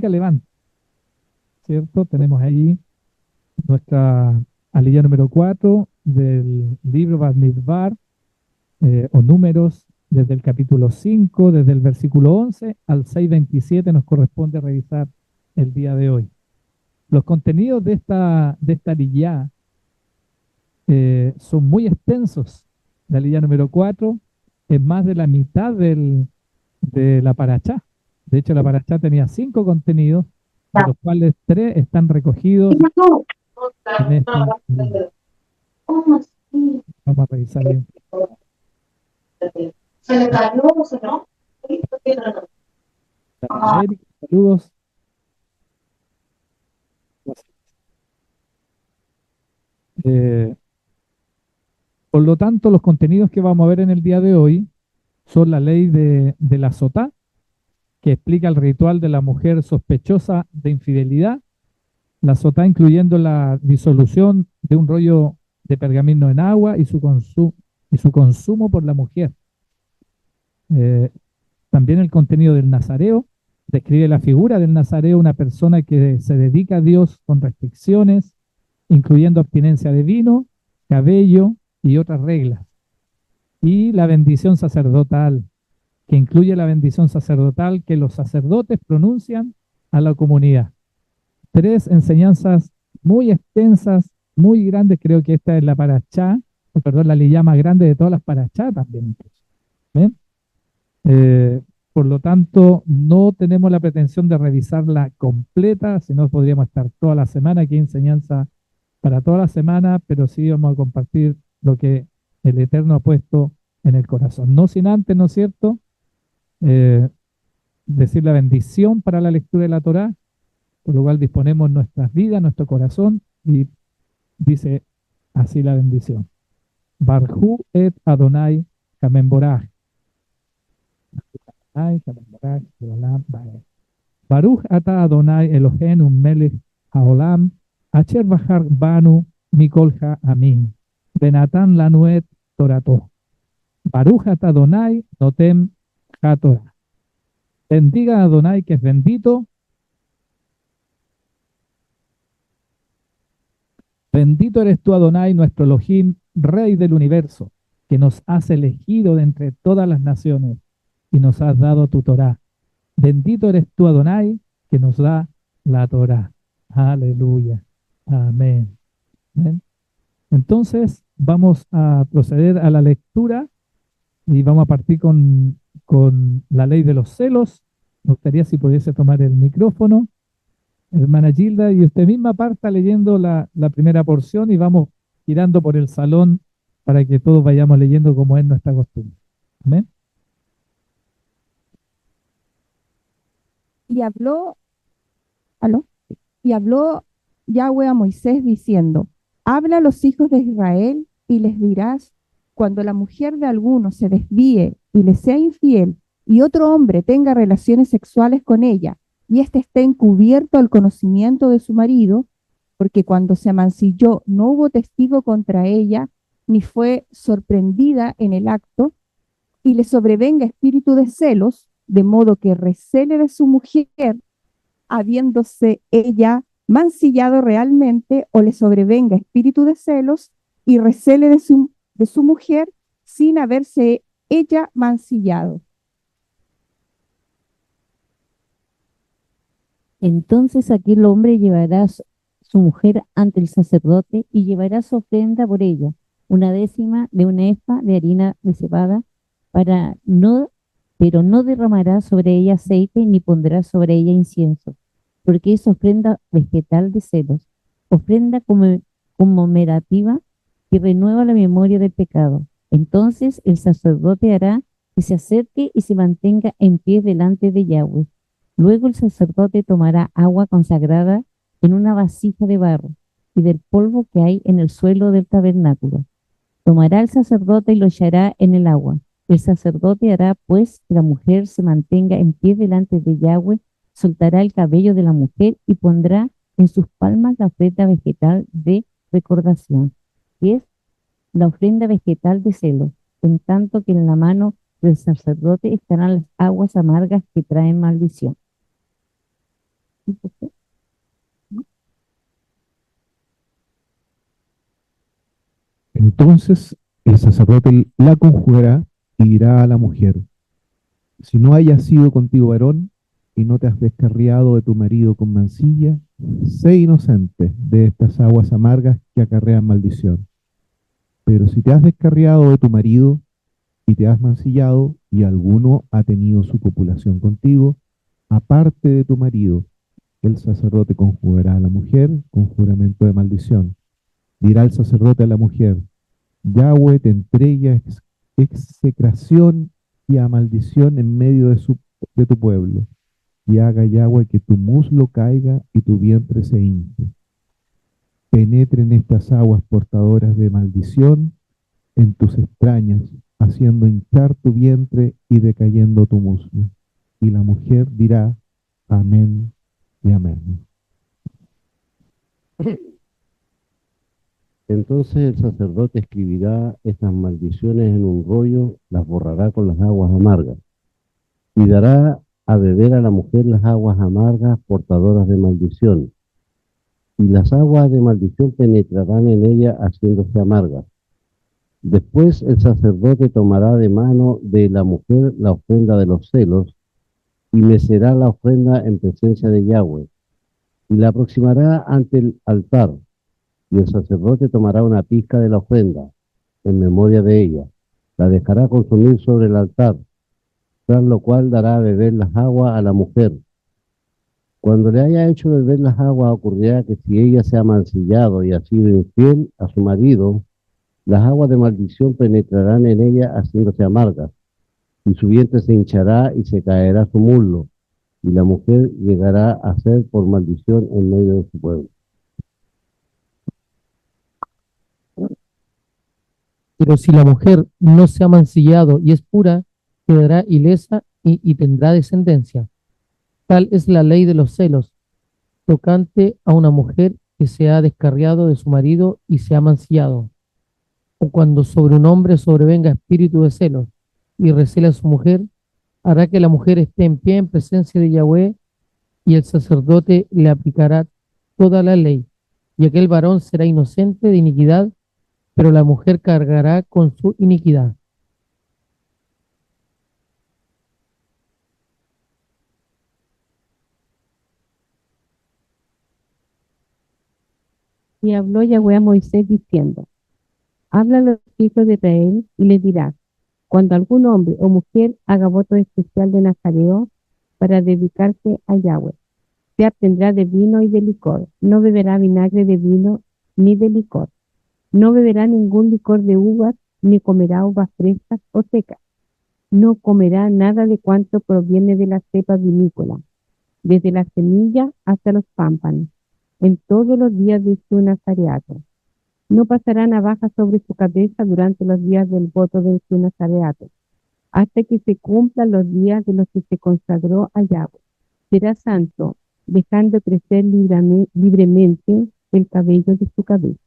levanta, ¿cierto? Tenemos ahí nuestra aliyah número 4 del libro Bamidbar, o números, desde el capítulo 5, desde el versículo 11 al 6:27 nos corresponde revisar el día de hoy. Los contenidos de esta aliyah son muy extensos. La aliyah número 4 es más de la mitad de la parachá. De hecho, la parachá tenía 5 contenidos, de los cuales 3 están recogidos en esta aliyah. Vamos a revisar bien. Erika, saludos. Eh, por lo tanto, los contenidos que vamos a ver en el día de hoy son la ley de la sotá, que explica el ritual de la mujer sospechosa de infidelidad, la sotá incluyendo la disolución de un rollo de pergamino en agua y su consumo por la mujer. Eh, También el contenido del nazareo describe la figura del nazareo, una persona que se dedica a Dios con restricciones, incluyendo abstinencia de vino, cabello y otras reglas. Y la bendición sacerdotal, que incluye la bendición sacerdotal que los sacerdotes pronuncian a la comunidad. 3 enseñanzas muy extensas, muy grandes. Creo que esta es la parachá, perdón, la liyá más grande de todas las parachá también. ¿Ven? Por lo tanto, no tenemos la pretensión de revisarla completa, si no podríamos estar toda la semana. Aquí hay enseñanza para toda la semana, pero sí vamos a compartir lo que el Eterno ha puesto en el corazón. No sin antes, ¿no es cierto?, eh, decir la bendición para la lectura de la Torá, por lo cual disponemos nuestras vidas, nuestro corazón, y dice así la bendición. Barhu et Adonai Kamemborah. Baruch ata Adonai Eloheinu melech haolam, asher bahar banu mikol ha'amin, benatan lanu et torato. Baruch ata Adonai notem haTorah. Bendiga a Adonai, que es bendito. Bendito eres tú, Adonai, nuestro Elohim, Rey del universo, que nos has elegido de entre todas las naciones y nos has dado tu Torá. Bendito eres tú, Adonai, que nos da la Torá. Aleluya. Amén. Amén. Entonces, vamos a proceder a la lectura y vamos a partir con la ley de los celos. Me gustaría si pudiese tomar el micrófono, hermana Gilda, y usted misma parta leyendo la primera porción y vamos girando por el salón para que todos vayamos leyendo como es nuestra costumbre. Amén. Y habló, ¿aló? Y habló Yahweh a Moisés diciendo, habla a los hijos de Israel y les dirás, cuando la mujer de alguno se desvíe y le sea infiel y otro hombre tenga relaciones sexuales con ella y éste esté encubierto al conocimiento de su marido, porque cuando se amancilló no hubo testigo contra ella, ni fue sorprendida en el acto, y le sobrevenga espíritu de celos, de modo que recele de su mujer, habiéndose ella mancillado realmente, o le sobrevenga espíritu de celos y recele de su mujer sin haberse ella mancillado. Entonces aquel hombre llevará su mujer ante el sacerdote y llevará su ofrenda por ella, 1/10 de una efa de harina de cebada, pero no derramará sobre ella aceite ni pondrá sobre ella incienso, porque es ofrenda vegetal de celos, ofrenda conmemorativa que renueva la memoria del pecado. Entonces el sacerdote hará que se acerque y se mantenga en pie delante de Yahweh. Luego el sacerdote tomará agua consagrada en una vasija de barro y del polvo que hay en el suelo del tabernáculo. Tomará el sacerdote y lo echará en el agua. El sacerdote hará pues que la mujer se mantenga en pie delante de Yahweh, soltará el cabello de la mujer y pondrá en sus palmas la ofrenda vegetal de recordación, que es la ofrenda vegetal de celo, en tanto que en la mano del sacerdote estarán las aguas amargas que traen maldición. Entonces el sacerdote la conjugará y dirá a la mujer: si no haya sido contigo varón y no te has descarriado de tu marido con mancilla, sé inocente de estas aguas amargas que acarrean maldición. Pero si te has descarriado de tu marido y te has mancillado y alguno ha tenido su copulación contigo, aparte de tu marido, el sacerdote conjugará a la mujer con juramento de maldición. Dirá el sacerdote a la mujer: Yahweh te entrega execración y a maldición en medio de tu pueblo, y haga Yahweh que tu muslo caiga y tu vientre se hinche. Penetren estas aguas portadoras de maldición en tus extrañas, haciendo hinchar tu vientre y decayendo tu muslo. Y la mujer dirá: amén y amén. Entonces el sacerdote escribirá estas maldiciones en un rollo, las borrará con las aguas amargas, y dará a beber a la mujer las aguas amargas portadoras de maldición. Y las aguas de maldición penetrarán en ella haciéndose amargas. Después el sacerdote tomará de mano de la mujer la ofrenda de los celos, y mecerá la ofrenda en presencia de Yahweh, y la aproximará ante el altar. Y el sacerdote tomará una pizca de la ofrenda, en memoria de ella, la dejará consumir sobre el altar, tras lo cual dará a beber las aguas a la mujer. Cuando le haya hecho beber las aguas, ocurrirá que si ella se ha mancillado y ha sido infiel a su marido, las aguas de maldición penetrarán en ella haciéndose amargas, y su vientre se hinchará y se caerá su muslo, y la mujer llegará a ser por maldición en medio de su pueblo. Pero si la mujer no se ha mancillado y es pura, quedará ilesa y tendrá descendencia. Tal es la ley de los celos, tocante a una mujer que se ha descarriado de su marido y se ha mancillado, o cuando sobre un hombre sobrevenga espíritu de celos y recela a su mujer, hará que la mujer esté en pie en presencia de Yahweh, y el sacerdote le aplicará toda la ley, y aquel varón será inocente de iniquidad, pero la mujer cargará con su iniquidad. Y habló Yahweh a Moisés diciendo: habla a los hijos de Israel y les dirás: cuando algún hombre o mujer haga voto especial de Nazareo para dedicarse a Yahweh, se abstendrá de vino y de licor, no beberá vinagre de vino ni de licor, no beberá ningún licor de uvas, ni comerá uvas frescas o secas, no comerá nada de cuanto proviene de la cepa vinícola, desde la semilla hasta los pámpanos, en todos los días de su nazareato. No pasará navaja sobre su cabeza durante los días del voto de su nazareato, hasta que se cumplan los días de los que se consagró a Yahweh. Será santo, dejando crecer libremente el cabello de su cabeza.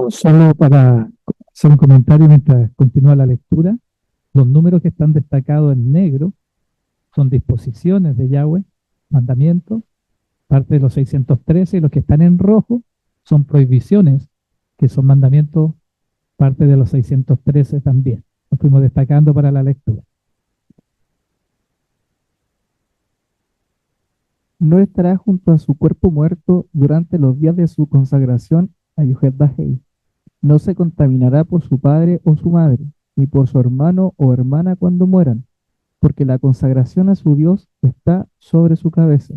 Solo para hacer un comentario mientras continúa la lectura, los números que están destacados en negro son disposiciones de Yahweh, mandamientos, parte de los 613, y los que están en rojo son prohibiciones, que son mandamientos, parte de los 613 también. Los fuimos destacando para la lectura. No estará junto a su cuerpo muerto durante los días de su consagración a Yuhet-Bajei. No se contaminará por su padre o su madre, ni por su hermano o hermana cuando mueran, porque la consagración a su Dios está sobre su cabeza.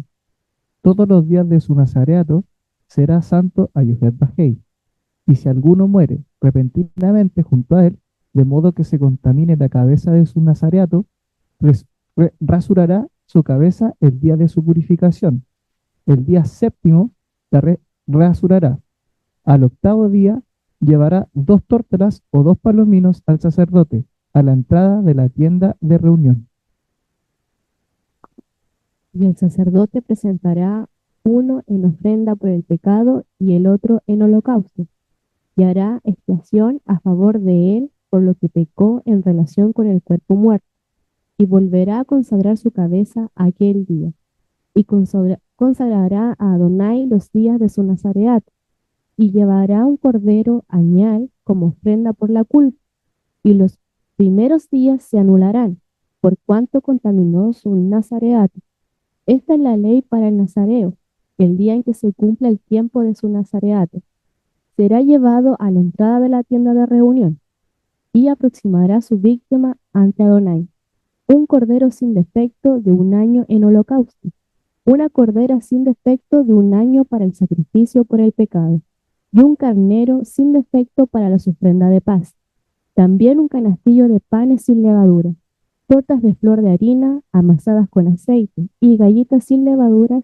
Todos los días de su nazareato será santo a Yuhet-Bajei. Y si alguno muere repentinamente junto a él, de modo que se contamine la cabeza de su nazareato, rasurará su cabeza el día de su purificación. El día séptimo la rasurará. Al octavo día llevará 2 tórtolas o 2 palominos al sacerdote a la entrada de la tienda de reunión. Y el sacerdote presentará uno en ofrenda por el pecado y el otro en holocausto, y hará expiación a favor de él por lo que pecó en relación con el cuerpo muerto, y volverá a consagrar su cabeza aquel día. y consagrará a Adonai los días de su nazareato, y llevará un cordero añal como ofrenda por la culpa, y los primeros días se anularán, por cuanto contaminó su nazareato. Esta es la ley para el nazareo, el día en que se cumpla el tiempo de su nazareato. Será llevado a la entrada de la tienda de reunión, y aproximará su víctima ante Adonai. Un cordero sin defecto de un año en holocausto, una cordera sin defecto de un año para el sacrificio por el pecado, y un carnero sin defecto para la ofrenda de paz. También un canastillo de panes sin levadura, tortas de flor de harina amasadas con aceite, y galletas sin levaduras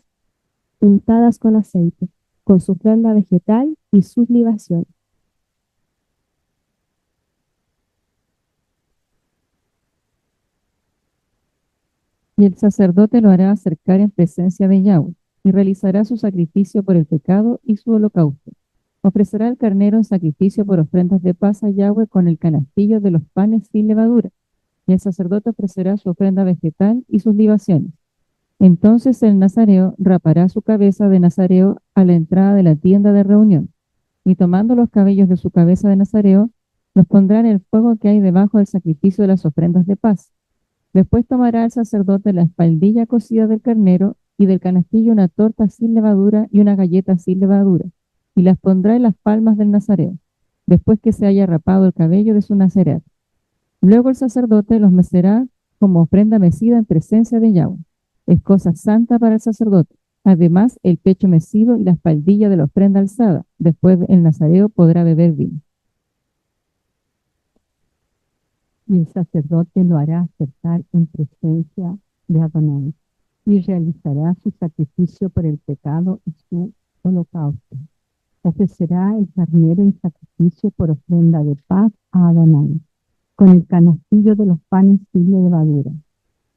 untadas con aceite, con su ofrenda vegetal y sus libaciones. Y el sacerdote lo hará acercar en presencia de Yahweh, y realizará su sacrificio por el pecado y su holocausto. Ofrecerá el carnero en sacrificio por ofrendas de paz a Yahweh con el canastillo de los panes sin levadura, y el sacerdote ofrecerá su ofrenda vegetal y sus libaciones. Entonces el nazareo rapará su cabeza de nazareo a la entrada de la tienda de reunión, y tomando los cabellos de su cabeza de nazareo, los pondrá en el fuego que hay debajo del sacrificio de las ofrendas de paz. Después tomará el sacerdote la espaldilla cocida del carnero y del canastillo una torta sin levadura y una galleta sin levadura, y las pondrá en las palmas del nazareo, después que se haya rapado el cabello de su nazareato. Luego el sacerdote los mecerá como ofrenda mecida en presencia de Yahweh. Es cosa santa para el sacerdote. Además, el pecho mecido y la espaldilla de la ofrenda alzada. Después el nazareo podrá beber vino. Y el sacerdote lo hará acercar en presencia de Adonai, y realizará su sacrificio por el pecado y su holocausto. Ofrecerá el carnero en sacrificio por ofrenda de paz a Adonai, con el canastillo de los panes sin levadura.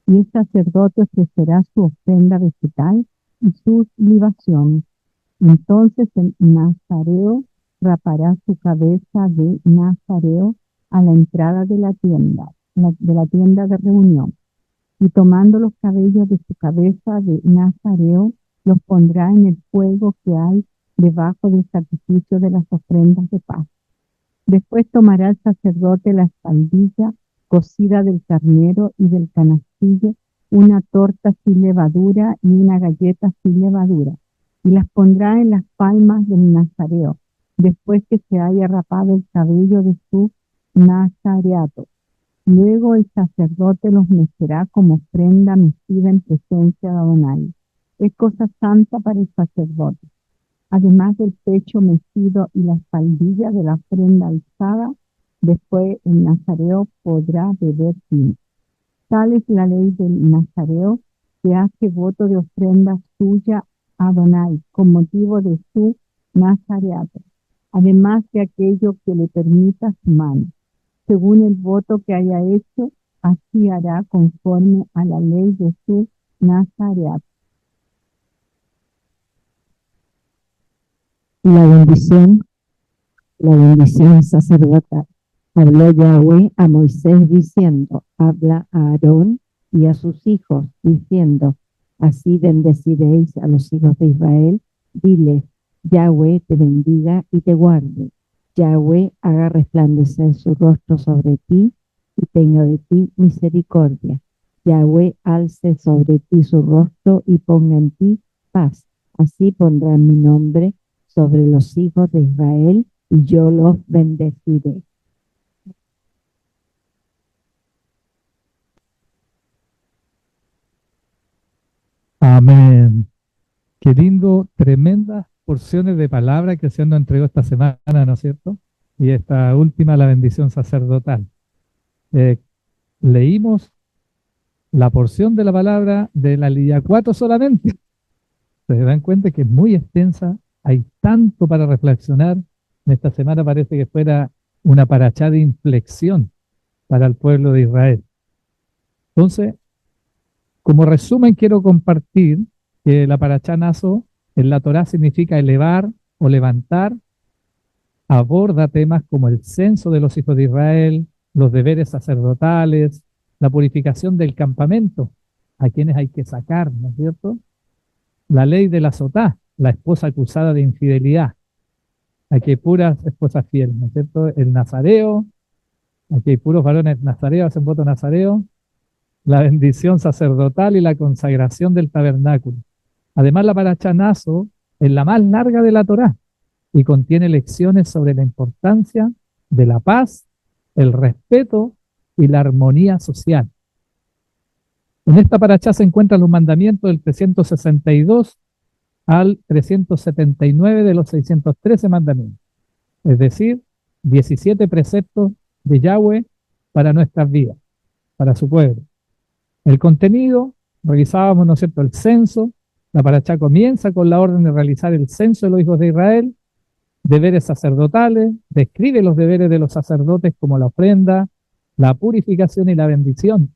Y el sacerdote ofrecerá su ofrenda vegetal y sus libaciones. Entonces el nazareo rapará su cabeza de nazareo a la entrada de la tienda de reunión, y tomando los cabellos de su cabeza de nazareo, los pondrá en el fuego que hay debajo del sacrificio de las ofrendas de paz. Después tomará el sacerdote la espaldilla cocida del carnero y del canastillo, una torta sin levadura y una galleta sin levadura, y las pondrá en las palmas del nazareo, después que se haya rapado el cabello de su nazareato. Luego el sacerdote los mecerá como ofrenda mecida en presencia de Adonai. Es cosa santa para el sacerdote. Además del pecho mecido y la espaldilla de la ofrenda alzada, después el nazareo podrá beber vino. Tal es la ley del nazareo, que hace voto de ofrenda suya a Adonai con motivo de su nazareato, además de aquello que le permita su mano. Según el voto que haya hecho, así hará conforme a la ley de su nazareato. La bendición sacerdotal. Habló Yahweh a Moisés diciendo, habla a Aarón y a sus hijos, diciendo, así bendeciréis a los hijos de Israel, diles, Yahweh te bendiga y te guarde. Yahweh haga resplandecer su rostro sobre ti y tenga de ti misericordia. Yahweh alce sobre ti su rostro y ponga en ti paz. Así pondrá mi nombre sobre los hijos de Israel y yo los bendeciré. Amén. Qué lindo, tremendas porciones de palabra que se nos entregó esta semana, ¿no es cierto? Y esta última, la bendición sacerdotal. Leímos la porción de la palabra de la Lidia 4 solamente. Se dan cuenta que es muy extensa, hay tanto para reflexionar. En esta semana parece que fuera una parachá de inflexión para el pueblo de Israel. Entonces, como resumen, quiero compartir que la parachá naso en la Torá significa elevar o levantar, aborda temas como el censo de los hijos de Israel, los deberes sacerdotales, la purificación del campamento, a quienes hay que sacar, ¿no es cierto? la ley de la sotá, la esposa acusada de infidelidad. Aquí hay puras esposas fieles, ¿no es cierto? El nazareo, aquí hay puros varones nazareos, hacen voto nazareo, la bendición sacerdotal y la consagración del tabernáculo. Además, la paracha naso es la más larga de la Torá y contiene lecciones sobre la importancia de la paz, el respeto y la armonía social. En esta paracha se encuentran los mandamientos del 362 al 379 de los 613 mandamientos, es decir, 17 preceptos de Yahweh para nuestras vidas, para su pueblo. El contenido, revisábamos, ¿no es cierto?, el censo. La paracha comienza con la orden de realizar el censo de los hijos de Israel, deberes sacerdotales, describe los deberes de los sacerdotes como la ofrenda, la purificación y la bendición.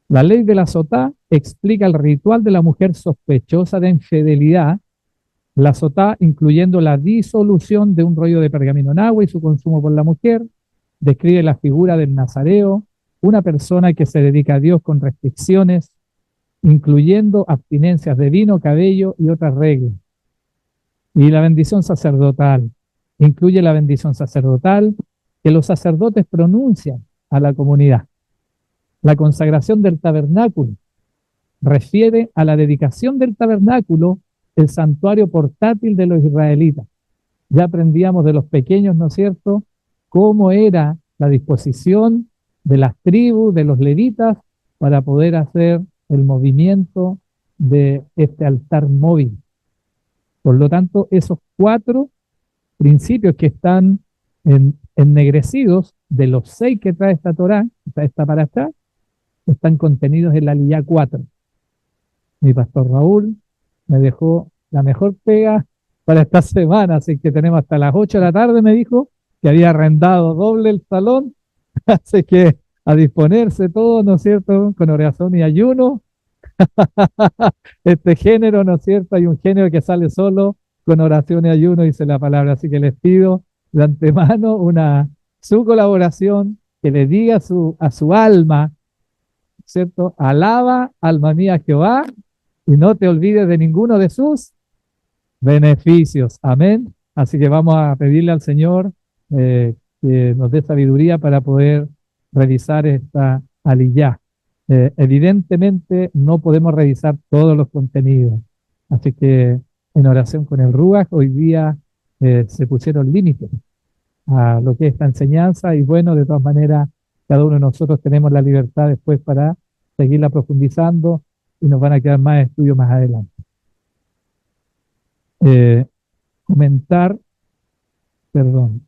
La ley de la sotá explica el ritual de la mujer sospechosa de infidelidad, la sotá incluyendo la disolución de un rollo de pergamino en agua y su consumo por la mujer, describe la figura del nazareo, una persona que se dedica a Dios con restricciones, incluyendo abstinencias de vino, cabello y otras reglas. Y la bendición sacerdotal, incluye la bendición sacerdotal que los sacerdotes pronuncian a la comunidad. La consagración del tabernáculo refiere a la dedicación del tabernáculo, el santuario portátil de los israelitas. Ya aprendíamos de los pequeños, ¿no es cierto?, cómo era la disposición de las tribus, de los levitas, para poder hacer el movimiento de este altar móvil. Por lo tanto, esos 4 principios que están ennegrecidos de los 6 que trae esta Torá, esta paracha, están contenidos en la Aliyá 4. Mi pastor Raúl me dejó la mejor pega para esta semana, así que tenemos hasta las 8 de la tarde, me dijo, que había arrendado doble el salón, así que a disponerse todo, ¿no es cierto?, con oración y ayuno. Este género, ¿no es cierto?, hay un género que sale solo con oración y ayuno, dice la palabra, así que les pido de antemano su colaboración, que le diga a su alma, ¿cierto?, alaba, alma mía, Jehová, y no te olvides de ninguno de sus beneficios. Amén. Así que vamos a pedirle al Señor que nos dé sabiduría para poder revisar esta aliyá. Evidentemente no podemos revisar todos los contenidos, así que en oración con el Ruach hoy día se pusieron límites a lo que es esta enseñanza, y bueno, de todas maneras cada uno de nosotros tenemos la libertad después para seguirla profundizando, y nos van a quedar más estudios más adelante. Comentar, perdón,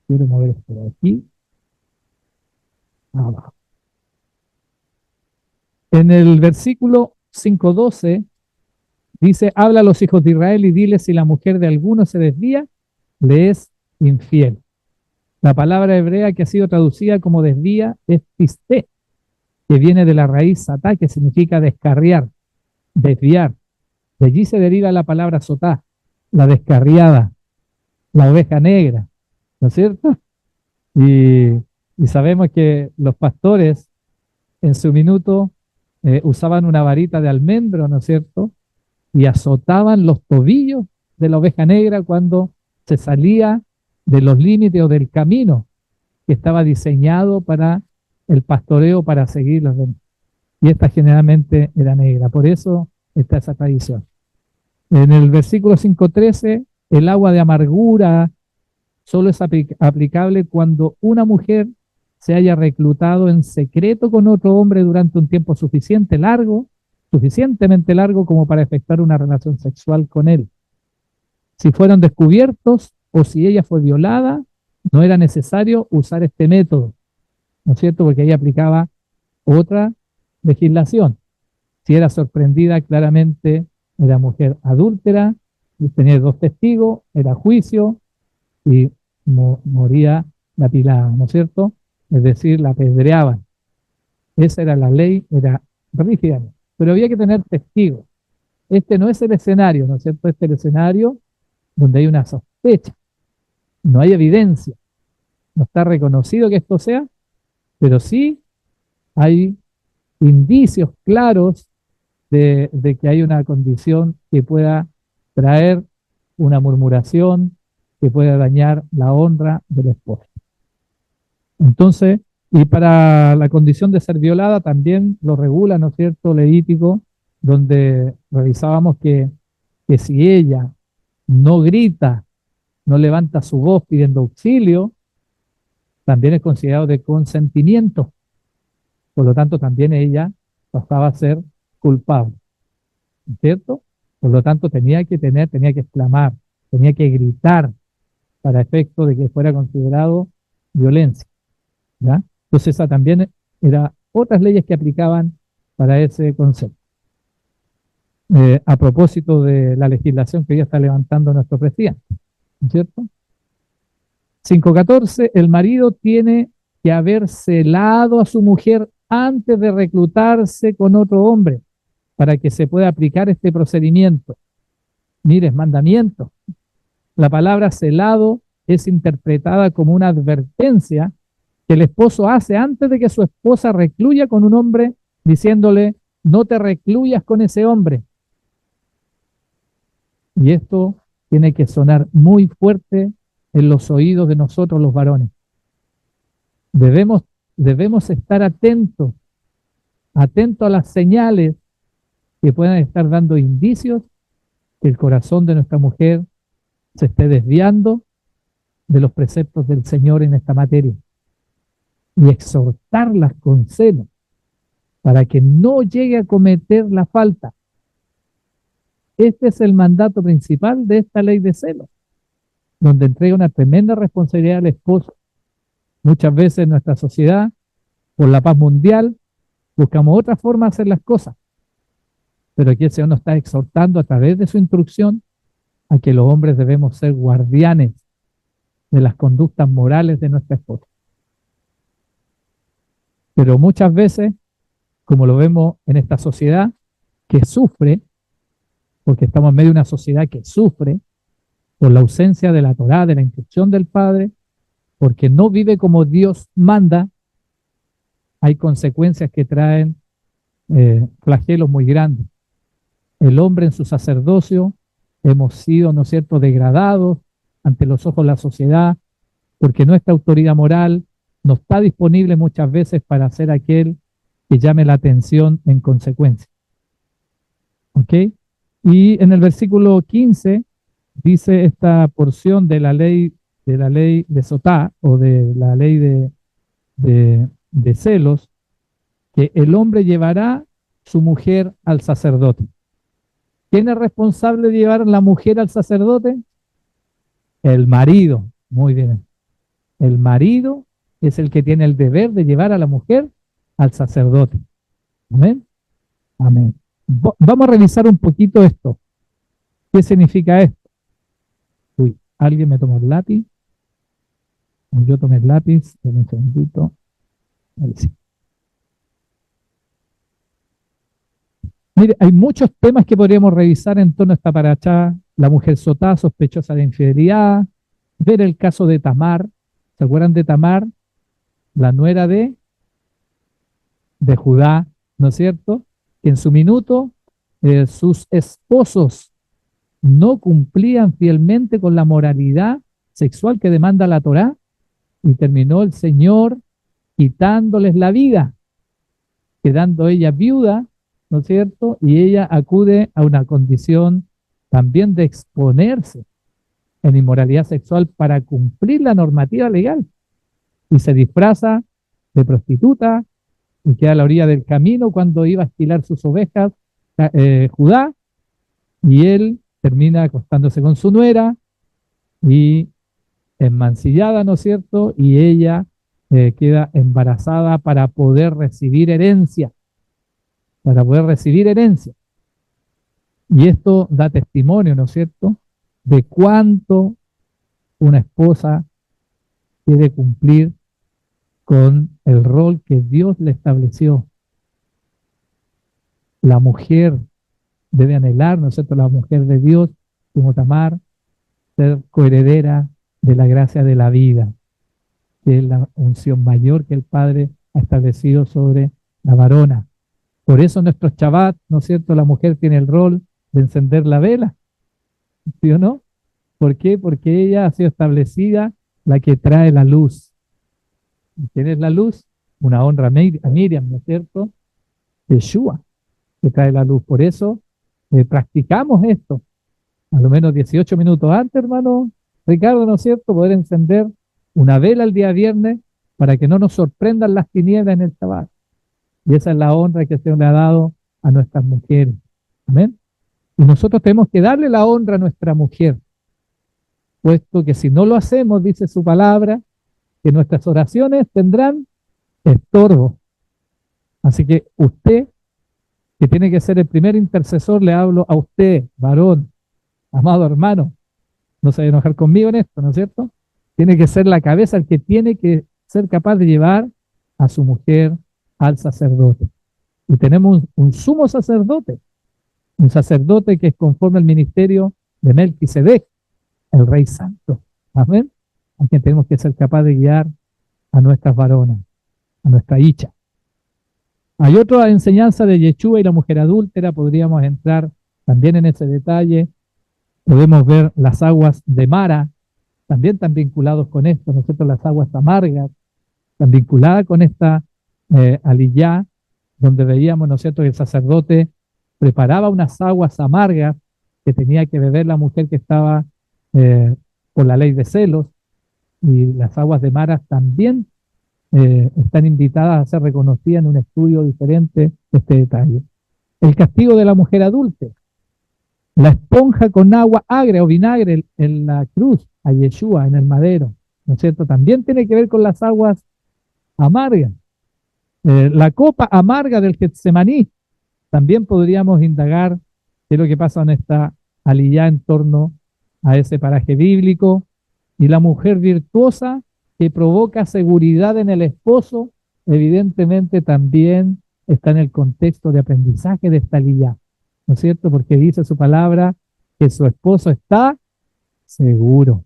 quiero mover esto de aquí abajo. En el versículo 5:12 dice: habla a los hijos de Israel y dile, si la mujer de alguno se desvía, le es infiel. La palabra hebrea que ha sido traducida como desvía es pisté, que viene de la raíz satá, que significa descarriar, desviar. De allí se deriva la palabra sotá, la descarriada, la oveja negra, ¿no es cierto? Y sabemos que los pastores en su minuto usaban una varita de almendro, ¿no es cierto?, y azotaban los tobillos de la oveja negra cuando se salía de los límites o del camino que estaba diseñado para el pastoreo, para seguir los demás. Y esta generalmente era negra, por eso está esa tradición. En el versículo 5:13, el agua de amargura solo es aplicable cuando una mujer se haya reclutado en secreto con otro hombre durante un tiempo suficientemente largo como para efectuar una relación sexual con él. Si fueron descubiertos o si ella fue violada, no era necesario usar este método, ¿no es cierto?, porque ahí aplicaba otra legislación. Si era sorprendida, claramente era mujer adúltera, y tenía 2 testigos, era juicio y moría lapidada, ¿no es cierto? Es decir, la apedreaban. Esa era la ley, era rígida, pero había que tener testigos. Este no es el escenario, ¿no es cierto? Este es el escenario donde hay una sospecha, no hay evidencia, no está reconocido que esto sea, pero sí hay indicios claros de que hay una condición que pueda traer una murmuración, que pueda dañar la honra del esposo. Entonces, y para la condición de ser violada también lo regula, ¿no es cierto?, Levítico, donde revisábamos que si ella no grita, no levanta su voz pidiendo auxilio, también es considerado de consentimiento. Por lo tanto, también ella pasaba a ser culpable, ¿cierto? Por lo tanto, tenía que exclamar, tenía que gritar para efecto de que fuera considerado violencia, ¿ya? Entonces, esa también era otras leyes que aplicaban para ese concepto. A propósito de la legislación que ya está levantando nuestro presidente, ¿cierto? 5.14, el marido tiene que haber celado a su mujer antes de reclutarse con otro hombre para que se pueda aplicar este procedimiento. Mire, es mandamiento. La palabra celado es interpretada como una advertencia que el esposo hace antes de que su esposa recluya con un hombre, diciéndole, no te recluyas con ese hombre. Y esto tiene que sonar muy fuerte en los oídos de nosotros los varones. Debemos estar atentos a las señales que puedan estar dando indicios que el corazón de nuestra mujer se esté desviando de los preceptos del Señor en esta materia y exhortarlas con celo para que no llegue a cometer la falta. Este es el mandato principal de esta ley de celos, donde entrega una tremenda responsabilidad al esposo. Muchas veces en nuestra sociedad, por la paz mundial, buscamos otra forma de hacer las cosas. Pero aquí el Señor nos está exhortando a través de su instrucción a que los hombres debemos ser guardianes de las conductas morales de nuestra esposa. Pero muchas veces, como lo vemos en esta sociedad que sufre, porque estamos en medio de una sociedad que sufre por la ausencia de la Torá, de la instrucción del Padre, porque no vive como Dios manda, hay consecuencias que traen flagelos muy grandes. El hombre en su sacerdocio hemos sido, ¿no es cierto?, degradados ante los ojos de la sociedad, porque nuestra autoridad moral no está disponible muchas veces para ser aquel que llame la atención en consecuencia. ¿Ok? Y en el versículo 15 dice esta porción de la ley de Sotá, o de la ley de celos, que el hombre llevará su mujer al sacerdote. ¿Quién es responsable de llevar a la mujer al sacerdote? El marido. Muy bien. El marido es el que tiene el deber de llevar a la mujer al sacerdote. Amén. Amén. Vamos a revisar un poquito esto. ¿Qué significa esto? Uy, ¿alguien me tomó el lápiz? Yo tomé el lápiz. Dame un segundito. Ahí sí. Mire, hay muchos temas que podríamos revisar en torno a esta paracha. La mujer Sotá, sospechosa de infidelidad. Ver el caso de Tamar. ¿Se acuerdan de Tamar? La nuera de Judá, ¿no es cierto? Que en su minuto sus esposos no cumplían fielmente con la moralidad sexual que demanda la Torá y terminó el Señor quitándoles la vida, quedando ella viuda, ¿no es cierto? Y ella acude a una condición también de exponerse en inmoralidad sexual para cumplir la normativa legal y se disfraza de prostituta y queda a la orilla del camino cuando iba a esquilar sus ovejas Judá, y él termina acostándose con su nuera y enmancillada, ¿no es cierto? Y ella queda embarazada para poder recibir herencia, Y esto da testimonio, ¿no es cierto?, de cuánto una esposa quiere cumplir con el rol que Dios le estableció. La mujer debe anhelar, ¿no es cierto?, la mujer de Dios, como Tamar, ser coheredera de la gracia de la vida, que es la unción mayor que el Padre ha establecido sobre la varona. Por eso en nuestros Shabbat, ¿no es cierto?, la mujer tiene el rol de encender la vela, ¿sí o no? ¿Por qué? Porque ella ha sido establecida la que trae la luz. ¿Y quién es la luz? Una honra a Miriam, ¿no es cierto? Yeshua, que trae la luz. Por eso practicamos esto, a lo menos 18 minutos antes, hermano Ricardo, ¿no es cierto?, poder encender una vela el día viernes para que no nos sorprendan las tinieblas en el Shabbat. Y esa es la honra que Dios le ha dado a nuestras mujeres. Amén. Y nosotros tenemos que darle la honra a nuestra mujer, puesto que si no lo hacemos, dice su palabra, que nuestras oraciones tendrán estorbo. Así que usted, que tiene que ser el primer intercesor, le hablo a usted, varón, amado hermano, no se vaya a enojar conmigo en esto, ¿no es cierto? Tiene que ser la cabeza el que tiene que ser capaz de llevar a su mujer al sacerdote. Y tenemos un sumo sacerdote, un sacerdote que es conforme al ministerio de Melquisedec, el Rey Santo. Amén. A quien tenemos que ser capaz de guiar a nuestras varonas, a nuestra hicha. Hay otra enseñanza de Yeshua y la mujer adúltera, podríamos entrar también en ese detalle. Podemos ver las aguas de Mara, también están vinculados con esto, ¿no es cierto? Las aguas amargas, están vinculadas con esta aliyá, donde veíamos, ¿no es cierto?, que el sacerdote preparaba unas aguas amargas que tenía que beber la mujer que estaba por la ley de celos, y las aguas de Mara también están invitadas a ser reconocidas en un estudio diferente de este detalle. El castigo de la mujer adúltera, la esponja con agua agria o vinagre en la cruz a Yeshua, en el madero, ¿no es cierto?, también tiene que ver con las aguas amargas. La copa amarga del Getsemaní, también podríamos indagar qué es lo que pasa en esta aliyá en torno a ese paraje bíblico. Y la mujer virtuosa que provoca seguridad en el esposo, evidentemente también está en el contexto de aprendizaje de esta aliyá, ¿no es cierto? Porque dice su palabra que su esposo está seguro.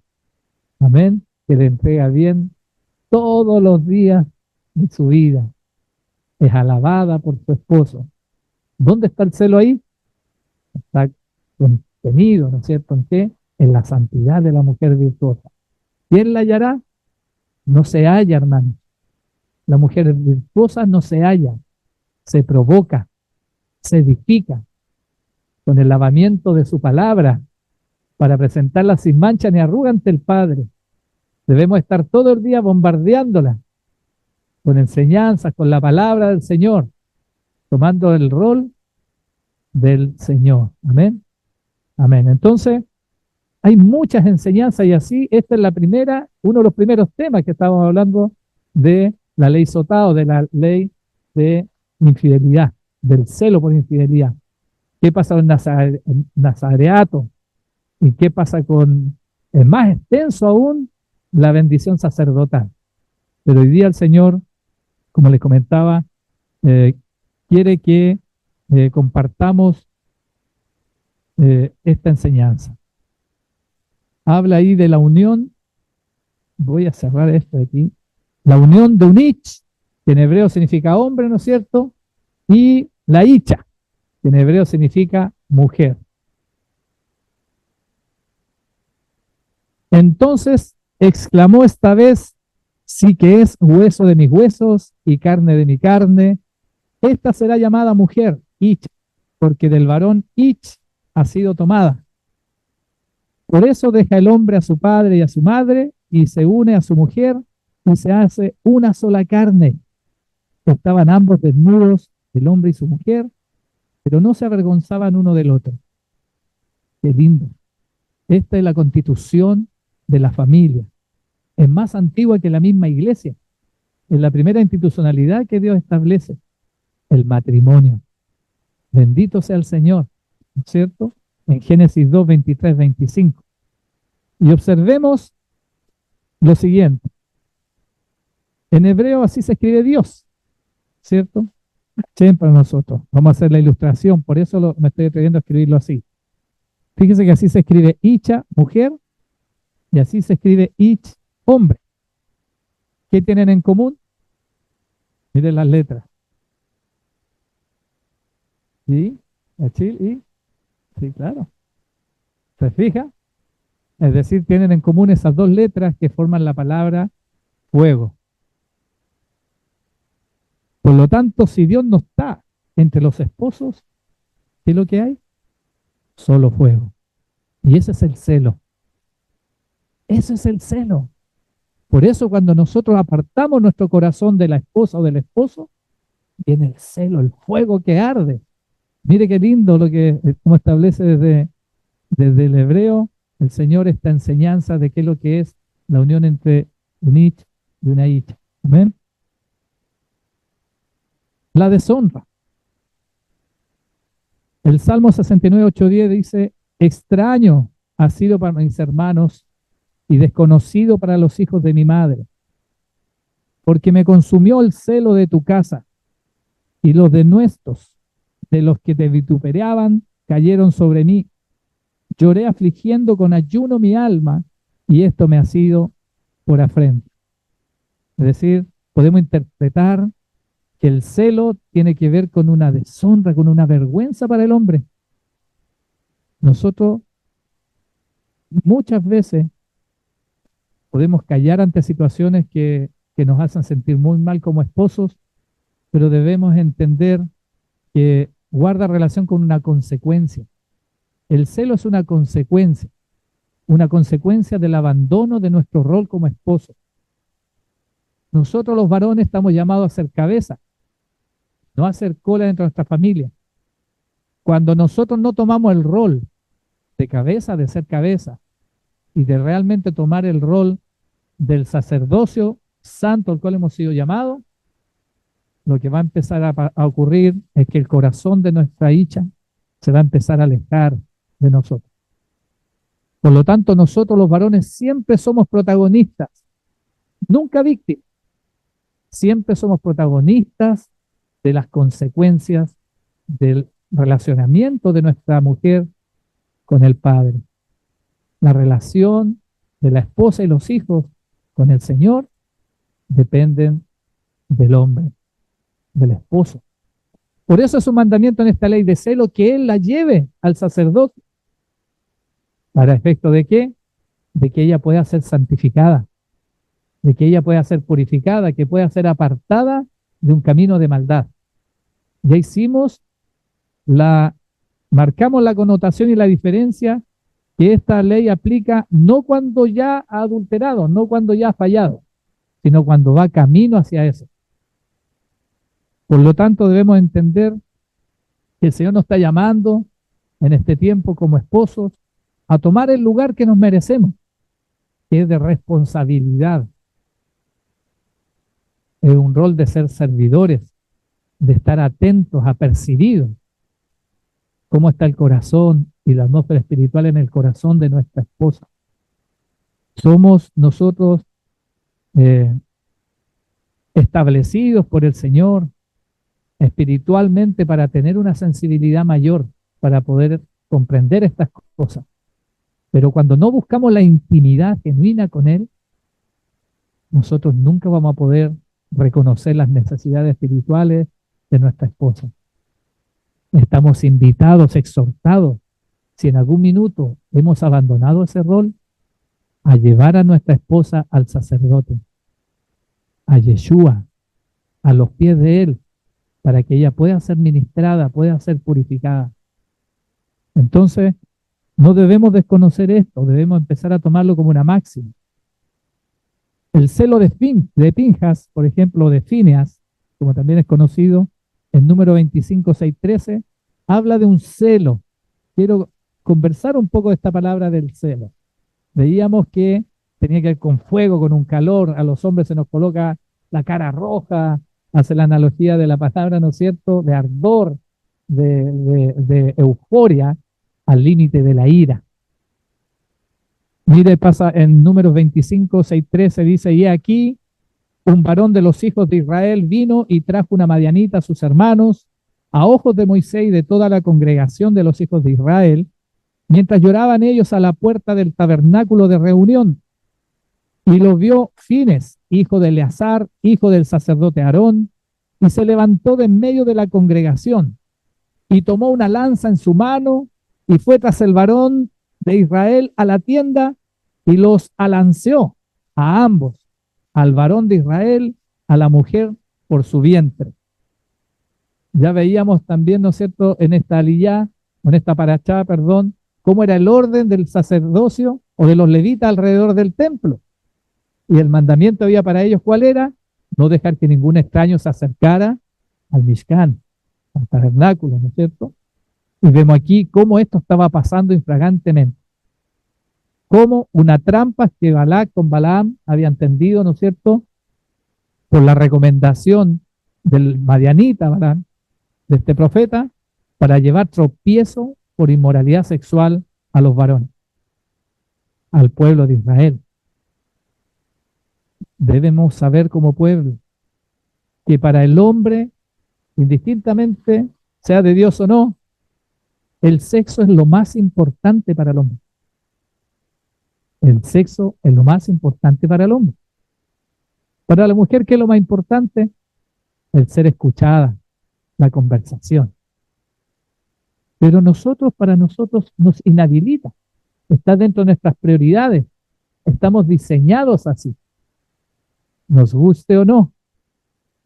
Amén. Que le entrega bien todos los días de su vida. Es alabada por su esposo. ¿Dónde está el celo ahí? Está contenido, ¿no es cierto? ¿En qué? En la santidad de la mujer virtuosa. ¿Quién la hallará? No se halla, hermano. La mujer virtuosa no se halla, se provoca, se edifica con el lavamiento de su palabra para presentarla sin mancha ni arruga ante el Padre. Debemos estar todo el día bombardeándola con enseñanzas, con la palabra del Señor, tomando el rol del Señor. Amén. Amén. Entonces, hay muchas enseñanzas y así, esta es la primera, uno de los primeros temas que estábamos hablando de la ley sotá o de la ley de infidelidad, del celo por infidelidad. ¿Qué pasa con nazareato? ¿Y qué pasa con, es más extenso aún, la bendición sacerdotal? Pero hoy día el Señor, como les comentaba, quiere que compartamos esta enseñanza. Habla ahí de la unión, voy a cerrar esto de aquí, la unión de un ich, que en hebreo significa hombre, ¿no es cierto? Y la icha, que en hebreo significa mujer. Entonces exclamó esta vez, sí que es hueso de mis huesos y carne de mi carne, esta será llamada mujer, ich, porque del varón ich ha sido tomada. Por eso deja el hombre a su padre y a su madre y se une a su mujer y se hace una sola carne. Estaban ambos desnudos, el hombre y su mujer, pero no se avergonzaban uno del otro. Qué lindo. Esta es la constitución de la familia. Es más antigua que la misma iglesia. Es la primera institucionalidad que Dios establece, el matrimonio. Bendito sea el Señor, ¿no es cierto? En Génesis 2, 23, 25. Y observemos lo siguiente. En hebreo así se escribe Dios, ¿cierto? Chen para nosotros. Vamos a hacer la ilustración, por eso me estoy atreviendo a escribirlo así. Fíjense que así se escribe Icha, mujer, y así se escribe Ich, hombre. ¿Qué tienen en común? Miren las letras. y Achil y sí, claro. ¿Se fija? Es decir, tienen en común esas dos letras que forman la palabra fuego. Por lo tanto, si Dios no está entre los esposos, ¿qué es lo que hay? Solo fuego. Y ese es el celo. Ese es el celo. Por eso cuando nosotros apartamos nuestro corazón de la esposa o del esposo, viene el celo, el fuego que arde. Mire qué lindo lo que, como establece desde el hebreo, el Señor esta enseñanza de qué es lo que es la unión entre un ich y una icha. Amén. La deshonra. El Salmo 69, 8-10 dice, extraño ha sido para mis hermanos y desconocido para los hijos de mi madre, porque me consumió el celo de tu casa y los denuestos de los que te vituperaban cayeron sobre mí. Lloré afligiendo con ayuno mi alma y esto me ha sido por afrenta. Es decir, podemos interpretar que el celo tiene que ver con una deshonra, con una vergüenza para el hombre. Nosotros muchas veces podemos callar ante situaciones que nos hacen sentir muy mal como esposos, pero debemos entender que guarda relación con una consecuencia. El celo es una consecuencia del abandono de nuestro rol como esposo. Nosotros los varones estamos llamados a ser cabeza, no a ser cola dentro de nuestra familia. Cuando nosotros no tomamos el rol de cabeza, de ser cabeza, y de realmente tomar el rol del sacerdocio santo al cual hemos sido llamados, lo que va a empezar a ocurrir es que el corazón de nuestra hija se va a empezar a alejar de nosotros. Por lo tanto, nosotros los varones siempre somos protagonistas, nunca víctimas. Siempre somos protagonistas de las consecuencias del relacionamiento de nuestra mujer con el Padre. La relación de la esposa y los hijos con el Señor dependen del hombre, del esposo. Por eso es un mandamiento en esta ley de celo que él la lleve al sacerdote. ¿Para efecto de qué? De que ella pueda ser santificada, de que ella pueda ser purificada, que pueda ser apartada de un camino de maldad. Ya marcamos la connotación y la diferencia que esta ley aplica no cuando ya ha adulterado, no cuando ya ha fallado, sino cuando va camino hacia eso. Por lo tanto, debemos entender que el Señor nos está llamando en este tiempo como esposos a tomar el lugar que nos merecemos, que es de responsabilidad. Es un rol de ser servidores, de estar atentos, apercibidos cómo está el corazón y la atmósfera espiritual en el corazón de nuestra esposa. Somos nosotros establecidos por el Señor espiritualmente para tener una sensibilidad mayor, para poder comprender estas cosas. Pero cuando no buscamos la intimidad genuina con Él, nosotros nunca vamos a poder reconocer las necesidades espirituales de nuestra esposa. Estamos invitados, exhortados, si en algún minuto hemos abandonado ese rol, a llevar a nuestra esposa al sacerdote, a Yeshua, a los pies de Él, para que ella pueda ser ministrada, pueda ser purificada. Entonces, no debemos desconocer esto, debemos empezar a tomarlo como una máxima. El celo de Pinjas, por ejemplo, de Fineas, como también es conocido, en número 25:6-13, habla de un celo. Quiero conversar un poco de esta palabra del celo. Veíamos que tenía que ver con fuego, con un calor, a los hombres se nos coloca la cara roja, hace la analogía de la palabra, ¿no es cierto?, de ardor, de euforia, al límite de la ira. Mire, pasa en números 25:6-13, dice, y aquí un varón de los hijos de Israel vino y trajo una madianita a sus hermanos, a ojos de Moisés y de toda la congregación de los hijos de Israel, mientras lloraban ellos a la puerta del tabernáculo de reunión. Y lo vio Fines, hijo de Eleazar, hijo del sacerdote Aarón, y se levantó de en medio de la congregación, y tomó una lanza en su mano y fue tras el varón de Israel a la tienda y los alanceó a ambos, al varón de Israel, a la mujer por su vientre. Ya veíamos también, ¿no es cierto?, en esta aliyá, en esta parachá, perdón, cómo era el orden del sacerdocio o de los levitas alrededor del templo. Y el mandamiento había para ellos, ¿cuál era? No dejar que ningún extraño se acercara al Mishkan, al tabernáculo, ¿no es cierto? Y vemos aquí cómo esto estaba pasando infragantemente. Como una trampa que Balac con Balaam habían tendido, ¿no es cierto?, por la recomendación del madianita Balaam, de este profeta, para llevar tropiezo por inmoralidad sexual a los varones, al pueblo de Israel. Debemos saber como pueblo que para el hombre, indistintamente sea de Dios o no, el sexo es lo más importante para el hombre. El sexo es lo más importante para el hombre. Para la mujer, ¿qué es lo más importante? El ser escuchada, la conversación. Pero para nosotros nos inhabilita. Está dentro de nuestras prioridades. Estamos diseñados así. Nos guste o no.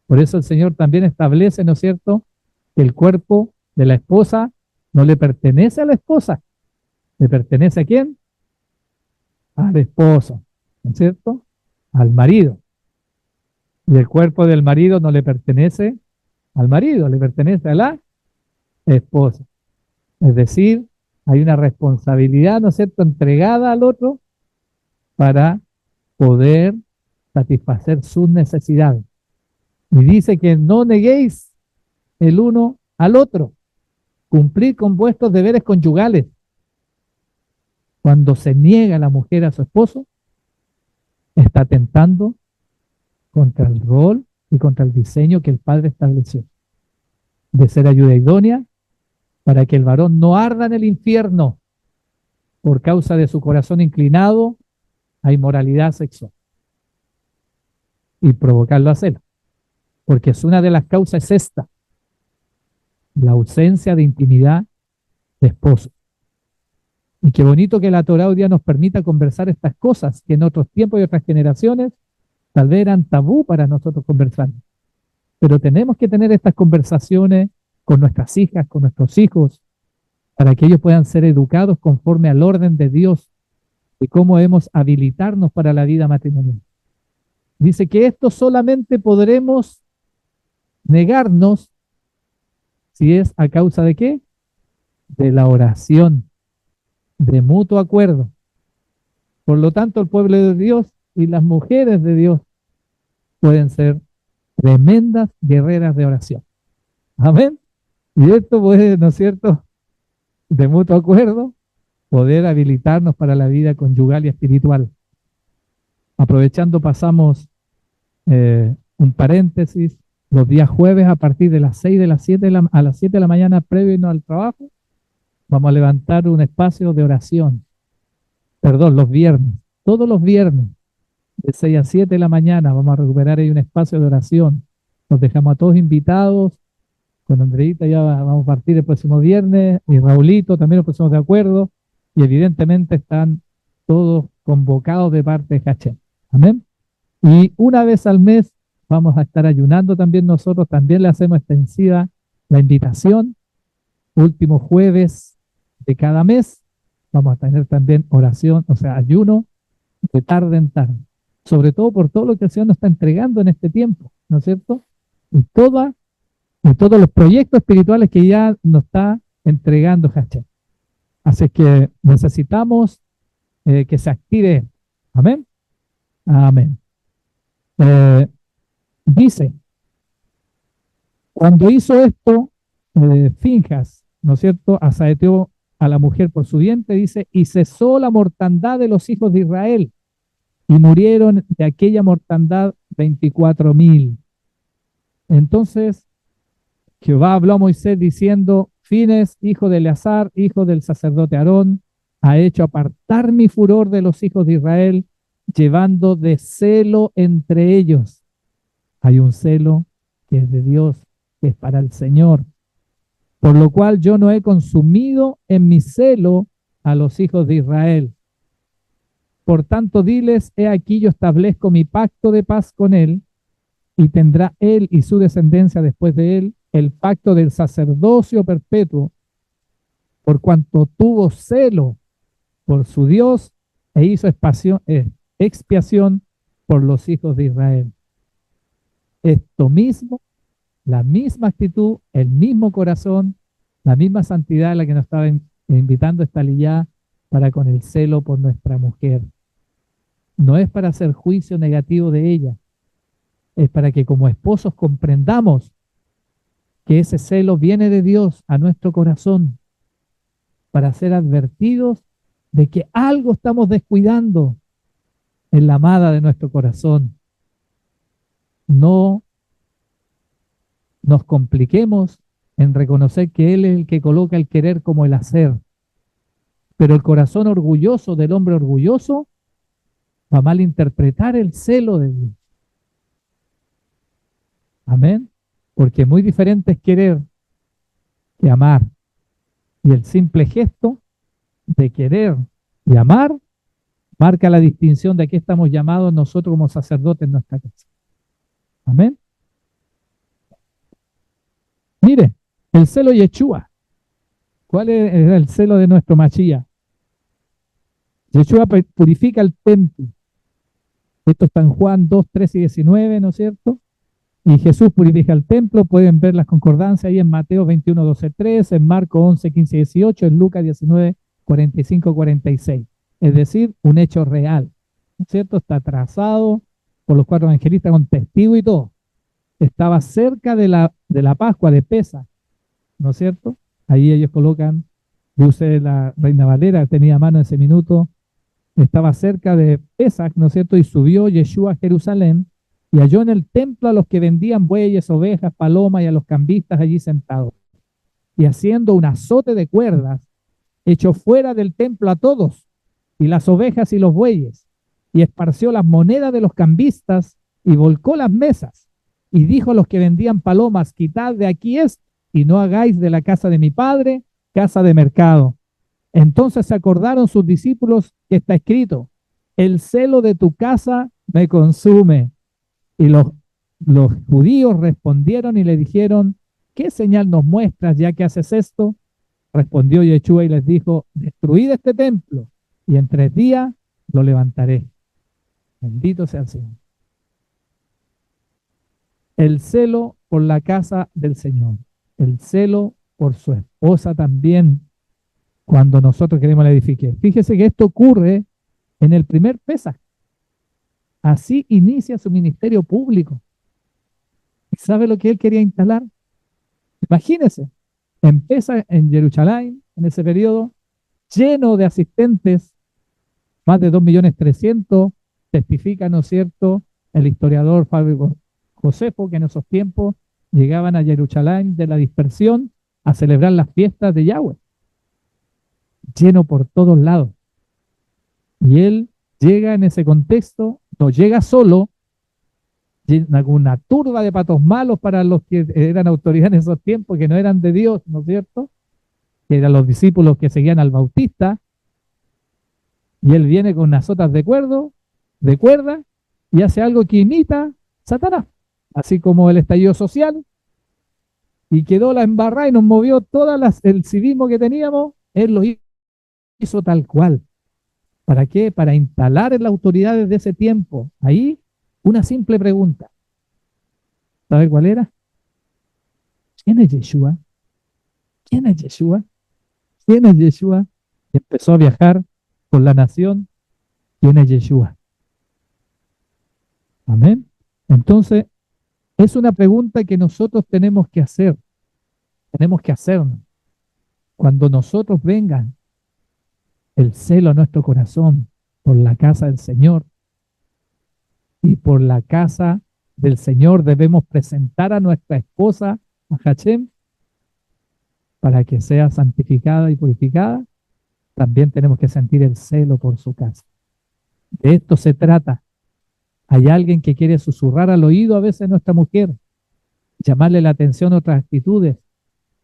Por eso el Señor también establece, ¿no es cierto?, que el cuerpo de la esposa no le pertenece a la esposa. ¿Le pertenece a quién? Al esposo, ¿no es cierto? Al marido. Y el cuerpo del marido no le pertenece al marido, le pertenece a la esposa. Es decir, hay una responsabilidad, ¿no es cierto?, entregada al otro para poder satisfacer sus necesidades. Y dice que no neguéis el uno al otro. Cumplir con vuestros deberes conyugales. Cuando se niega la mujer a su esposo, está atentando contra el rol y contra el diseño que el Padre estableció, de ser ayuda idónea para que el varón no arda en el infierno por causa de su corazón inclinado a inmoralidad sexual y provocarlo a celo, porque es una de las causas es esta, la ausencia de intimidad de esposo. Y qué bonito que la Torá hoy día nos permita conversar estas cosas que en otros tiempos y otras generaciones tal vez eran tabú para nosotros conversar. Pero tenemos que tener estas conversaciones con nuestras hijas, con nuestros hijos, para que ellos puedan ser educados conforme al orden de Dios y cómo debemos habilitarnos para la vida matrimonial. Dice que esto solamente podremos negarnos si es a causa de ¿qué? De la oración, de mutuo acuerdo. Por lo tanto, el pueblo de Dios y las mujeres de Dios pueden ser tremendas guerreras de oración. Amén. Y esto puede, ¿no es cierto?, de mutuo acuerdo, poder habilitarnos para la vida conyugal y espiritual. Aprovechando, pasamos un paréntesis. Los días jueves a partir de las 6 de las 7 a las 7 de la mañana previo al trabajo, vamos a levantar un espacio de oración. Perdón, los viernes, todos los viernes, de 6 a 7 de la mañana, vamos a recuperar ahí un espacio de oración. Los dejamos a todos invitados. Con Andreita ya vamos a partir el próximo viernes, y Raulito también nos pusimos de acuerdo, y evidentemente están todos convocados de parte de Hachem. Amén. Y una vez al mes vamos a estar ayunando también nosotros, también le hacemos extensiva la invitación. Último jueves de cada mes vamos a tener también oración, o sea, ayuno de tarde en tarde, sobre todo por todo lo que el Señor nos está entregando en este tiempo, ¿no es cierto? Y todos los proyectos espirituales que ya nos está entregando Hachem. Así que necesitamos que se active. Amén. Amén. Dice, cuando hizo esto, Finjas, ¿no es cierto?, asaeteó a la mujer por su vientre, dice, y cesó la mortandad de los hijos de Israel, y murieron de aquella mortandad 24,000. Entonces, Jehová habló a Moisés diciendo, Fines, hijo de Eleazar, hijo del sacerdote Aarón, ha hecho apartar mi furor de los hijos de Israel, llevando de celo entre ellos. Hay un celo que es de Dios, que es para el Señor. por lo cual yo no he consumido en mi celo a los hijos de Israel. Por tanto, diles, he aquí yo establezco mi pacto de paz con él, y tendrá él y su descendencia después de él el pacto del sacerdocio perpetuo, por cuanto tuvo celo por su Dios e hizo expiación por los hijos de Israel. Esto mismo, la misma actitud, el mismo corazón, la misma santidad a la que nos estaba invitando esta liyá para con el celo por nuestra mujer. No es para hacer juicio negativo de ella, es para que como esposos comprendamos que ese celo viene de Dios a nuestro corazón, para ser advertidos de que algo estamos descuidando en la amada de nuestro corazón. No nos compliquemos en reconocer que Él es el que coloca el querer como el hacer, pero el corazón orgulloso del hombre orgulloso va a malinterpretar el celo de Dios. Amén. Porque muy diferente es querer que amar. Y el simple gesto de querer y amar marca la distinción de a qué estamos llamados nosotros como sacerdotes en nuestra casa. Amén. Mire, el celo Yeshua. ¿Cuál es el celo de nuestro Mashiach? Yeshua purifica el templo. Esto está en Juan 2, 13 y 19, ¿no es cierto? Y Jesús purifica el templo. Pueden ver las concordancias ahí en Mateo 21, 12, 3, en Marcos 11, 15 y 18, en Lucas 19, 45, 46. Es decir, un hecho real, ¿no es cierto? Está trazado por los 4 evangelistas con testigo y todo. Estaba cerca de la Pascua de Pesaj, ¿no es cierto? Ahí ellos colocan, yo usé la Reina Valera, tenía a mano ese minuto, estaba cerca de Pesaj, ¿no es cierto? Y subió Yeshua a Jerusalén y halló en el templo a los que vendían bueyes, ovejas, palomas y a los cambistas allí sentados. Y haciendo un azote de cuerdas, echó fuera del templo a todos, y las ovejas y los bueyes, y esparció las monedas de los cambistas y volcó las mesas. Y dijo a los que vendían palomas, quitad de aquí esto, y no hagáis de la casa de mi padre casa de mercado. Entonces se acordaron sus discípulos que está escrito, el celo de tu casa me consume. Y los judíos respondieron y le dijeron, ¿qué señal nos muestras ya que haces esto? Respondió Yeshua y les dijo, destruid este templo y en 3 días lo levantaré. Bendito sea el Señor. El celo por la casa del Señor, el celo por su esposa también, cuando nosotros queremos la edificar. Fíjese que esto ocurre en el primer Pesaj. Así inicia su ministerio público. ¿Y sabe lo que él quería instalar? Imagínese, empieza en Jerusalén, en ese periodo, lleno de asistentes, más de 2.300.000, testifica, ¿no es cierto?, el historiador Fabio Josefo, que en esos tiempos llegaban a Jerusalén de la dispersión a celebrar las fiestas de Yahweh. Lleno por todos lados. Y él llega en ese contexto, no llega solo, llega una turba de patos malos para los que eran autoridad en esos tiempos, que no eran de Dios, ¿no es cierto?, que eran los discípulos que seguían al Bautista, y él viene con unas sotas de cuerda, y hace algo que imita Satanás, así como el estallido social, y quedó la embarrada y nos movió el civismo que teníamos, él lo hizo tal cual. ¿Para qué? Para instalar en las autoridades de ese tiempo. Ahí, una simple pregunta. ¿Sabe cuál era? ¿Quién es Yeshua? ¿Quién es Yeshua? ¿Quién es Yeshua? Y empezó a viajar con la nación. ¿Quién es Yeshua? Amén. Entonces, es una pregunta que nosotros tenemos que hacer. Tenemos que hacernos. Cuando nosotros vengan el celo a nuestro corazón por la casa del Señor, y por la casa del Señor debemos presentar a nuestra esposa, a Hashem, para que sea santificada y purificada, también tenemos que sentir el celo por su casa. De esto se trata. Hay alguien que quiere susurrar al oído a veces a nuestra mujer, llamarle la atención a otras actitudes,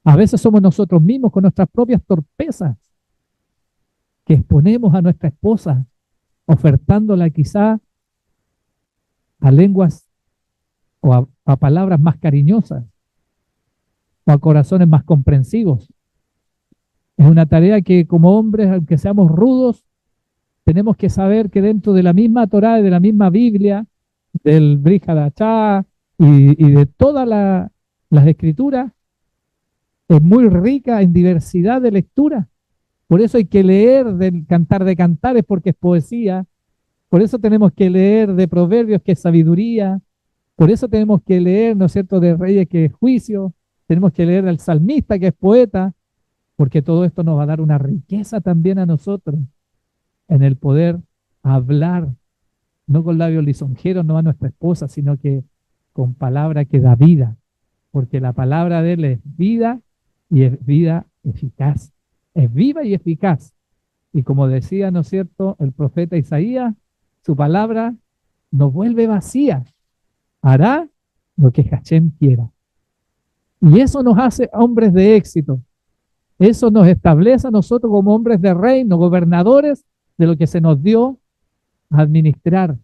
A veces somos nosotros mismos con nuestras propias torpezas que exponemos a nuestra esposa, ofertándola quizá a lenguas o a palabras más cariñosas o a corazones más comprensivos. Es una tarea que como hombres, aunque seamos rudos, tenemos que saber que dentro de la misma Torá y de la misma Biblia, del Brit Hadashah y de todas las escrituras, es muy rica en diversidad de lecturas. Por eso hay que leer del Cantar de Cantares porque es poesía. Por eso tenemos que leer de Proverbios que es sabiduría. Por eso tenemos que leer, ¿no es cierto?, de Reyes que es juicio. Tenemos que leer al salmista que es poeta, porque todo esto nos va a dar una riqueza también a nosotros en el poder hablar, no con labios lisonjeros, no a nuestra esposa, sino que con palabra que da vida, porque la palabra de Él es vida y es vida eficaz, es viva y eficaz. Y como decía, ¿no es cierto?, el profeta Isaías, su palabra nos vuelve vacía, hará lo que Hashem quiera. Y eso nos hace hombres de éxito. Eso nos establece a nosotros como hombres de reino, gobernadores de lo que se nos dio a administrar,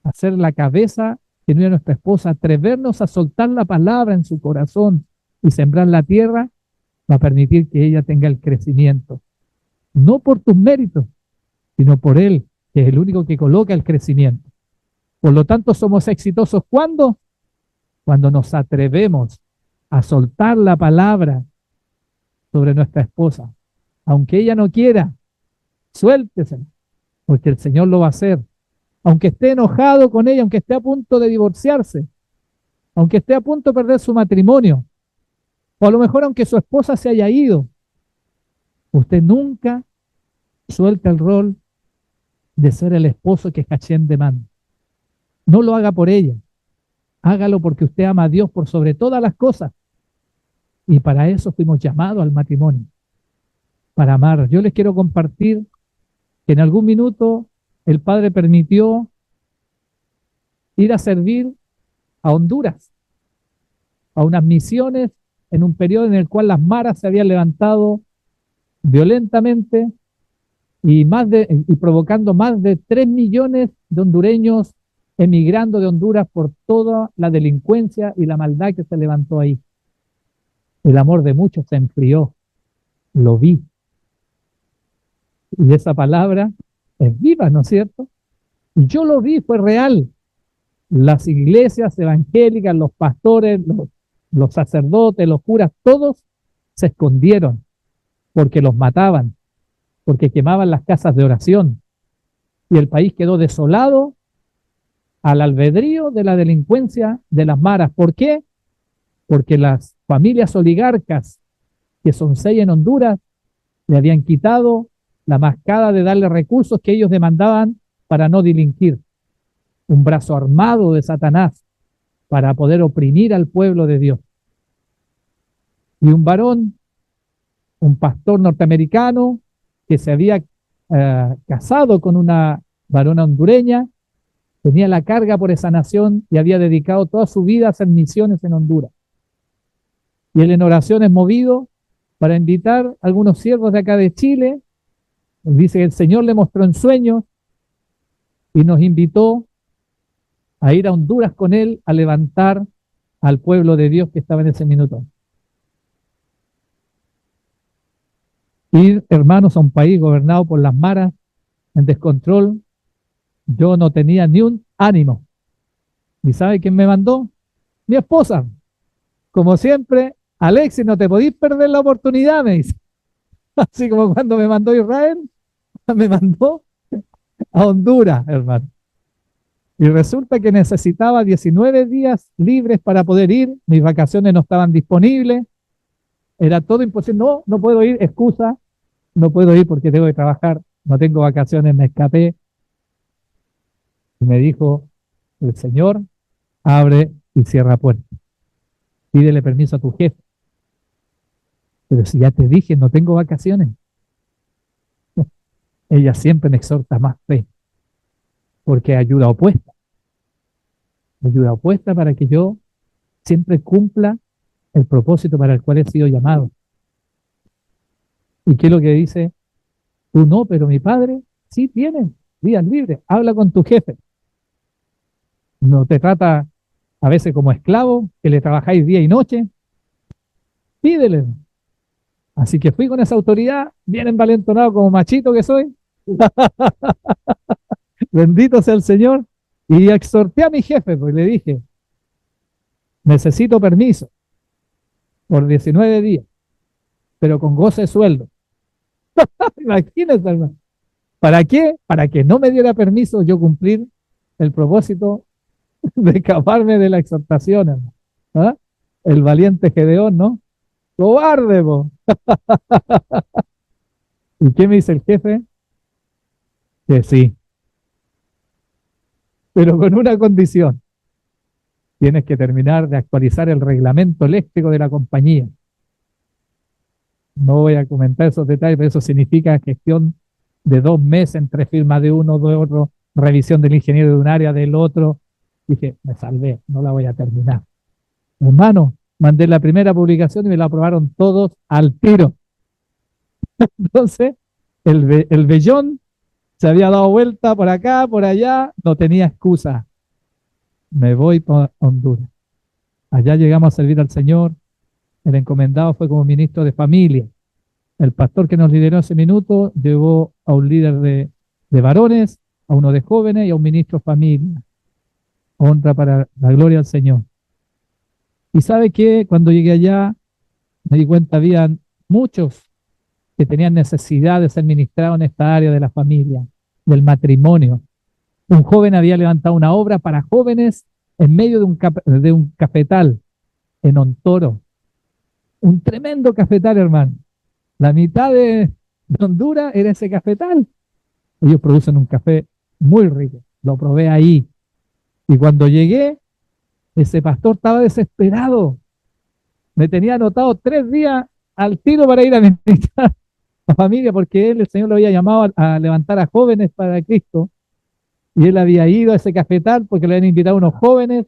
a ser la cabeza que no era nuestra esposa, atrevernos a soltar la palabra en su corazón y sembrar la tierra, va a permitir que ella tenga el crecimiento. No por tus méritos, sino por Él, que es el único que coloca el crecimiento. Por lo tanto, somos exitosos ¿cuándo? Cuando nos atrevemos a soltar la palabra sobre nuestra esposa. Aunque ella no quiera, suéltesela, porque el Señor lo va a hacer. Aunque esté enojado con ella, aunque esté a punto de divorciarse, aunque esté a punto de perder su matrimonio, o a lo mejor aunque su esposa se haya ido, usted nunca suelta el rol de ser el esposo que Hashem demanda. No lo haga por ella, hágalo porque usted ama a Dios por sobre todas las cosas. Y para eso fuimos llamados al matrimonio, para amar. Yo les quiero compartir que en algún minuto el Padre permitió ir a servir a Honduras, a unas misiones en un periodo en el cual las maras se habían levantado violentamente y provocando más de 3 millones de hondureños emigrando de Honduras por toda la delincuencia y la maldad que se levantó ahí. El amor de muchos se enfrió, lo vi. Y esa palabra es viva, ¿no es cierto? Y yo lo vi, fue real. Las iglesias evangélicas, los pastores, los sacerdotes, los curas, todos se escondieron porque los mataban, porque quemaban las casas de oración. Y el país quedó desolado al albedrío de la delincuencia de las maras. ¿Por qué? Porque las familias oligarcas, que son 6 en Honduras, le habían quitado la mascada de darle recursos que ellos demandaban para no delinquir. Un brazo armado de Satanás para poder oprimir al pueblo de Dios. Y un varón, un pastor norteamericano que se había casado con una varona hondureña, tenía la carga por esa nación y había dedicado toda su vida a hacer misiones en Honduras. Y él en oraciones movido para invitar a algunos siervos de acá de Chile. Dice que el Señor le mostró en sueños y nos invitó a ir a Honduras con él a levantar al pueblo de Dios que estaba en ese minuto. Ir, hermanos, a un país gobernado por las maras, en descontrol, yo no tenía ni un ánimo. ¿Y sabe quién me mandó? Mi esposa. Como siempre, Alexis, no te podís perder la oportunidad, me dice. Así como cuando me mandó Israel, me mandó a Honduras, hermano. Y resulta que necesitaba 19 días libres para poder ir. Mis vacaciones no estaban disponibles. Era todo imposible. No, no puedo ir, excusa. No puedo ir porque tengo que trabajar. No tengo vacaciones, me escapé. Y me dijo, el Señor abre y cierra puertas. Pídele permiso a tu jefe. Pero si ya te dije, no tengo vacaciones. Ella siempre me exhorta más fe, porque ayuda opuesta. Ayuda opuesta para que yo siempre cumpla el propósito para el cual he sido llamado. ¿Y qué es lo que dice? Tú no, pero mi padre sí tiene días libres. Habla con tu jefe. No te trata a veces como esclavo, que le trabajáis día y noche. Pídele. Así que fui con esa autoridad, bien envalentonado como machito que soy. Bendito sea el Señor. Y exhorté a mi jefe, pues le dije, necesito permiso por 19 días, pero con goce de sueldo. Imagínense, hermano. ¿Para qué? Para que no me diera permiso yo cumplir el propósito de escaparme de la exhortación, hermano. ¿Ah? El valiente Gedeón, ¿no? Cobarde, po. ¿Y qué me dice el jefe? Que sí, pero con una condición. Tienes que terminar de actualizar el reglamento eléctrico de la compañía. No voy a comentar esos detalles, pero eso significa gestión de 2 meses entre firmas de uno, de otro, revisión del ingeniero de un área, del otro. Dije, me salvé, no la voy a terminar. Hermano, mandé la primera publicación y me la aprobaron todos al tiro. Entonces, el vellón se había dado vuelta por acá, por allá, no tenía excusa. Me voy para Honduras. Allá llegamos a servir al Señor. El encomendado fue como ministro de familia. El pastor que nos lideró ese minuto llevó a un líder de varones, a uno de jóvenes y a un ministro de familia. Honra para la gloria al Señor. Y sabe que cuando llegué allá me di cuenta habían muchos que tenían necesidad de ser ministrados en esta área de la familia, del matrimonio. Un joven había levantado una obra para jóvenes en medio de un cafetal en Ontoro. Un tremendo cafetal, hermano. La mitad de Honduras era ese cafetal. Ellos producen un café muy rico. Lo probé ahí. Y cuando llegué, ese pastor estaba desesperado. Me tenía anotado 3 días al tiro para ir a ministrar a familia, porque él, el Señor lo había llamado a levantar a jóvenes para Cristo. Y él había ido a ese cafetal porque le habían invitado a unos jóvenes,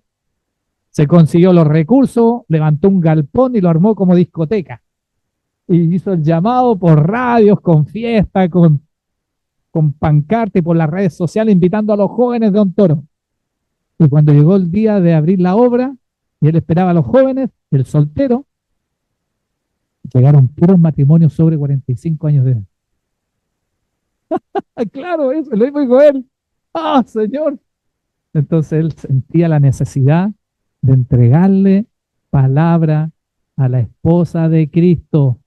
se consiguió los recursos, levantó un galpón y lo armó como discoteca. Y hizo el llamado por radios, con fiesta, con pancarta y por las redes sociales, invitando a los jóvenes de Ontoro. Y cuando llegó el día de abrir la obra, y él esperaba a los jóvenes, el soltero, llegaron puros matrimonios sobre 45 años de edad. Claro, eso, lo mismo dijo él. ¡Ah, Señor! Entonces él sentía la necesidad de entregarle palabra a la esposa de Cristo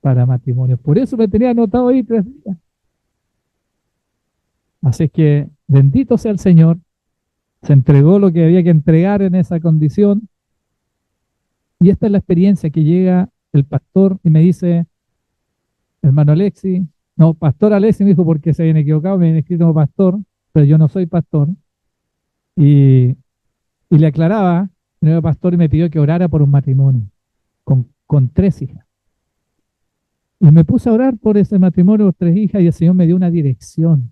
para matrimonio. Por eso me tenía anotado ahí 3 días. Así que bendito sea el Señor. Se entregó lo que había que entregar en esa condición. Y esta es la experiencia que llega el pastor y me dice, hermano Alexi, no, pastor Alexi me dijo porque se habían equivocado, me habían escrito como pastor, pero yo no soy pastor. Y le aclaraba, el nuevo pastor y me pidió que orara por un matrimonio con 3 hijas. Y me puse a orar por ese matrimonio, por 3 hijas, y el Señor me dio una dirección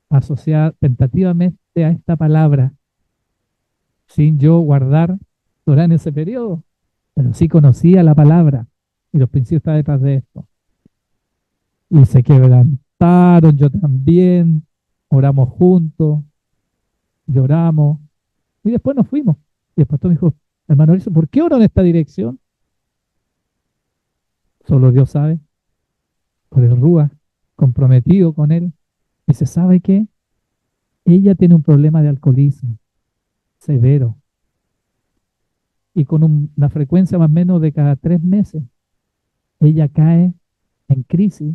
asociada tentativamente a esta palabra, sin yo guardar Torah en ese periodo, pero sí conocía la palabra y los principios estaban detrás de esto. Y se quebrantaron, yo también, oramos juntos, lloramos, y después nos fuimos. Y el pastor me dijo, hermano Elson, ¿por qué oro en esta dirección? Solo Dios sabe, por el Rúa, comprometido con él. Dice, ¿sabe qué? Ella tiene un problema de alcoholismo severo y con una frecuencia más o menos de cada 3 meses, ella cae en crisis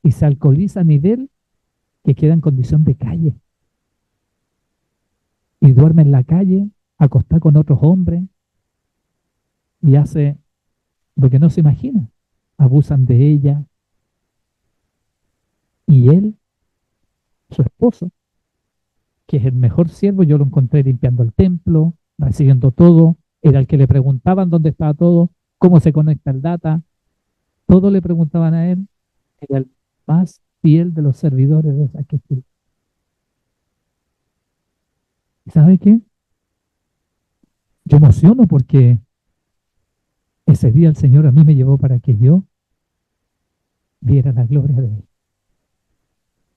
y se alcoholiza a nivel que queda en condición de calle y duerme en la calle, acostada con otros hombres y hace lo que no se imagina. Abusan de ella y él, su esposo, que es el mejor siervo, yo lo encontré limpiando el templo, recibiendo todo, era el que le preguntaban dónde estaba todo, cómo se conecta el data, todo le preguntaban a él, era el más fiel de los servidores de esa que fue. ¿Y sabe qué? Yo emociono porque ese día el Señor a mí me llevó para que yo viera la gloria de Él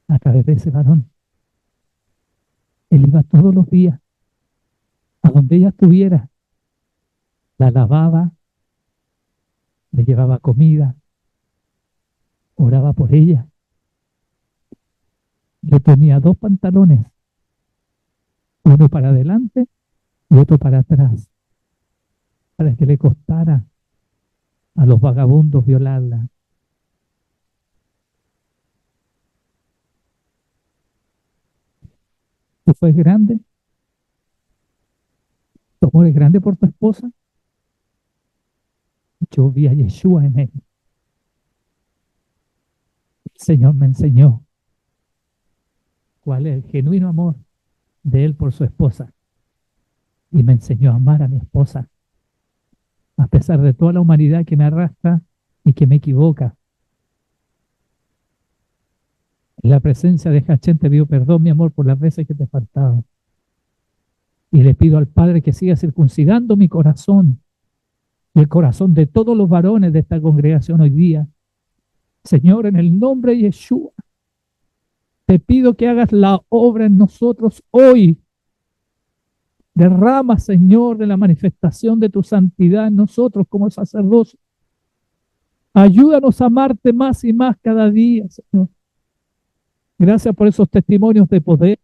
a través de ese varón. Él iba todos los días a donde ella estuviera, la lavaba, le llevaba comida, oraba por ella. Le ponía 2 pantalones, uno para adelante y otro para atrás, para que le costara a los vagabundos violarla. ¿Tú fue grande? ¿Tu amor es grande por tu esposa? Yo vi a Yeshua en él. El Señor me enseñó cuál es el genuino amor de él por su esposa. Y me enseñó a amar a mi esposa, a pesar de toda la humanidad que me arrastra y que me equivoca. En la presencia de Hachén te pido perdón, mi amor, por las veces que te he faltado. Y le pido al Padre que siga circuncidando mi corazón y el corazón de todos los varones de esta congregación hoy día. Señor, en el nombre de Yeshua, te pido que hagas la obra en nosotros hoy. Derrama, Señor, de la manifestación de tu santidad en nosotros como sacerdocio. Ayúdanos a amarte más y más cada día, Señor. Gracias por esos testimonios de poder.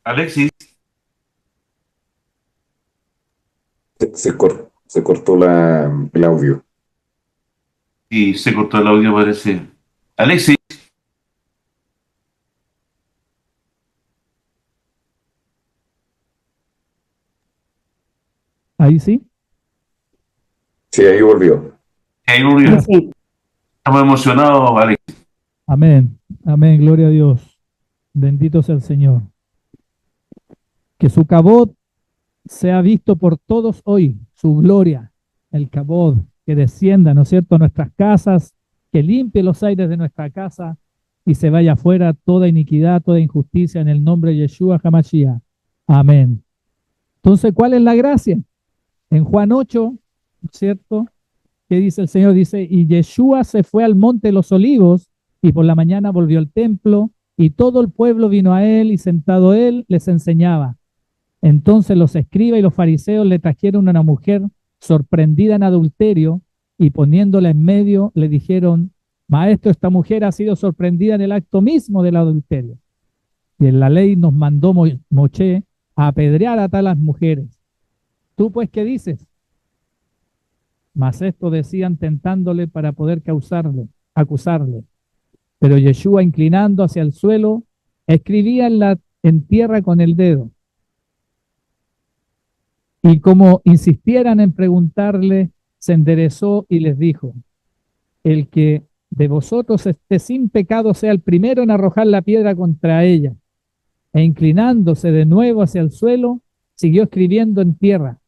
Alexis, Se cortó el audio. y se cortó el audio, parece. Alexis, Ahí sí. Sí, ahí volvió. ahí volvió. Estamos emocionados, Alexis. Amén. Amén. Gloria a Dios. Bendito sea el Señor. Que su cabot sea visto por todos hoy, su gloria, el cabot, que descienda, ¿no es cierto?, a nuestras casas, que limpie los aires de nuestra casa y se vaya afuera toda iniquidad, toda injusticia en el nombre de Yeshua HaMashiach. Amén. Entonces, ¿cuál es la gracia? En Juan 8, ¿no es cierto?, ¿qué dice el Señor? Dice, y Yeshua se fue al monte de los olivos y por la mañana volvió al templo y todo el pueblo vino a él y sentado él les enseñaba. Entonces los escribas y los fariseos le trajeron a una mujer sorprendida en adulterio y poniéndola en medio le dijeron, maestro, esta mujer ha sido sorprendida en el acto mismo del adulterio. Y en la ley nos mandó Moche a apedrear a talas mujeres. ¿Tú pues qué dices? Mas esto decían tentándole para poder acusarle. Pero Yeshua, inclinando hacia el suelo, escribía en tierra con el dedo. Y como insistieran en preguntarle, se enderezó y les dijo, el que de vosotros esté sin pecado sea el primero en arrojar la piedra contra ella. E inclinándose de nuevo hacia el suelo, siguió escribiendo en tierra.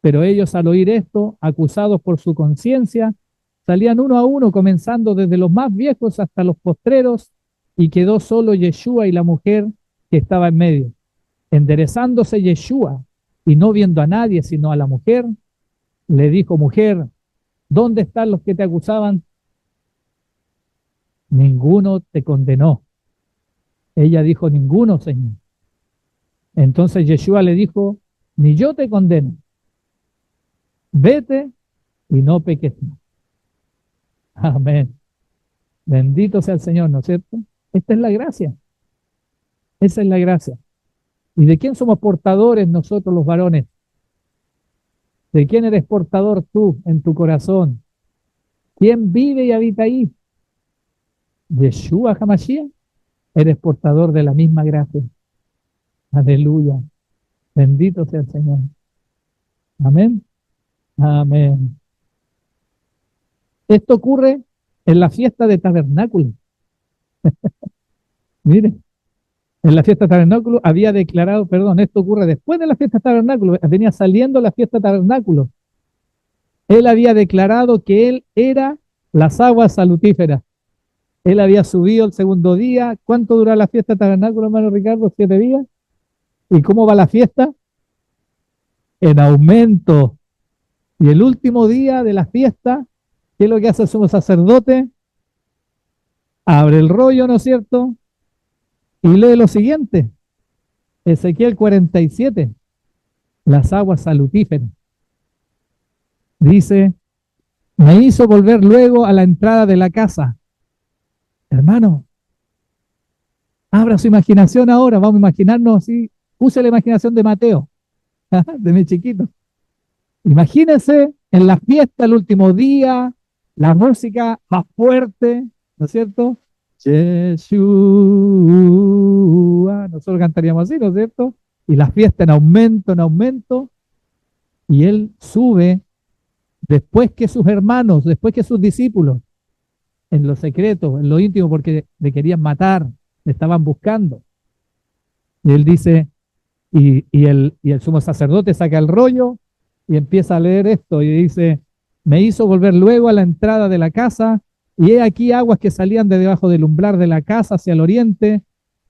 Pero ellos al oír esto, acusados por su conciencia, salían uno a uno, comenzando desde los más viejos hasta los postreros, y quedó solo Yeshua y la mujer que estaba en medio. Enderezándose Yeshua, y no viendo a nadie sino a la mujer, le dijo, mujer, ¿dónde están los que te acusaban? Ninguno te condenó. Ella dijo, ninguno, Señor. Entonces Yeshua le dijo, ni yo te condeno. Vete y no peques más. Amén. Bendito sea el Señor, ¿no es cierto? Esta es la gracia. Esa es la gracia. ¿Y de quién somos portadores nosotros los varones? ¿De quién eres portador tú en tu corazón? ¿Quién vive y habita ahí? Yeshua HaMashiach. Eres portador de la misma gracia. Aleluya. Bendito sea el Señor. Amén. Amén. Esto ocurre en la fiesta de tabernáculo. Mire, en la fiesta de tabernáculo había declarado, perdón, esto ocurre después de la fiesta de tabernáculo, venía saliendo la fiesta de tabernáculo. Él había declarado que él era las aguas salutíferas. Él había subido el segundo día. ¿Cuánto dura la fiesta de tabernáculo, hermano Ricardo? 7 días. ¿Y cómo va la fiesta? En aumento. Y el último día de la fiesta, ¿qué es lo que hace el sumo sacerdote? Abre el rollo, ¿no es cierto? Y lee lo siguiente. Ezequiel 47. Las aguas salutíferas. Dice, me hizo volver luego a la entrada de la casa. Hermano, abra su imaginación ahora. Vamos a imaginarnos así. Use la imaginación de Mateo, de mi chiquito. Imagínense en la fiesta, el último día, la música más fuerte, ¿no es cierto? Yeshua. Nosotros cantaríamos así, ¿no es cierto? Y la fiesta en aumento. Y él sube después que sus hermanos, después que sus discípulos, en lo secreto, en lo íntimo, porque le querían matar, le estaban buscando. Y él dice, y el sumo sacerdote saca el rollo y empieza a leer esto y dice, me hizo volver luego a la entrada de la casa y he aquí aguas que salían de debajo del umbral de la casa hacia el oriente,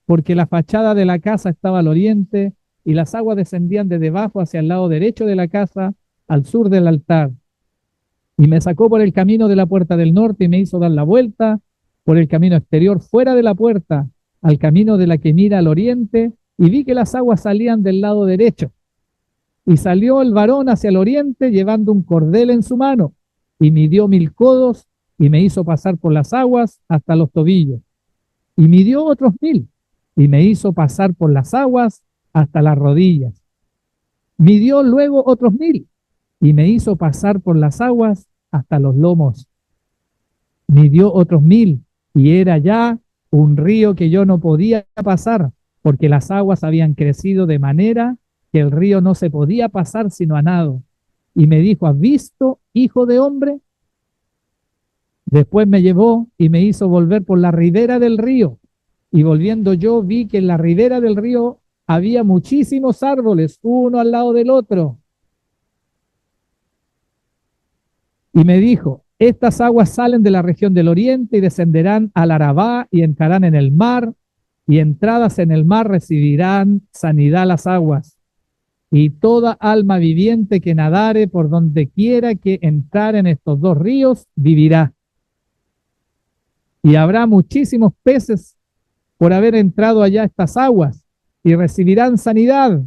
porque la fachada de la casa estaba al oriente y las aguas descendían de debajo hacia el lado derecho de la casa, al sur del altar. Y me sacó por el camino de la puerta del norte y me hizo dar la vuelta por el camino exterior fuera de la puerta, al camino de la que mira al oriente, y vi que las aguas salían del lado derecho. Y salió el varón hacia el oriente llevando un cordel en su mano, y midió 1000 codos, y me hizo pasar por las aguas hasta los tobillos. Y midió otros 1000, y me hizo pasar por las aguas hasta las rodillas. Midió luego otros 1000, y me hizo pasar por las aguas hasta los lomos. Midió otros 1000, y era ya un río que yo no podía pasar, porque las aguas habían crecido de manera que el río no se podía pasar sino a nado. Y me dijo, ¿has visto, hijo de hombre? Después me llevó y me hizo volver por la ribera del río. Y volviendo yo vi que en la ribera del río había muchísimos árboles, uno al lado del otro. Y me dijo, estas aguas salen de la región del oriente y descenderán al Arabá y entrarán en el mar, y entradas en el mar recibirán sanidad las aguas. Y toda alma viviente que nadare por donde quiera que entrar en estos dos ríos, vivirá. Y habrá muchísimos peces por haber entrado allá estas aguas, y recibirán sanidad,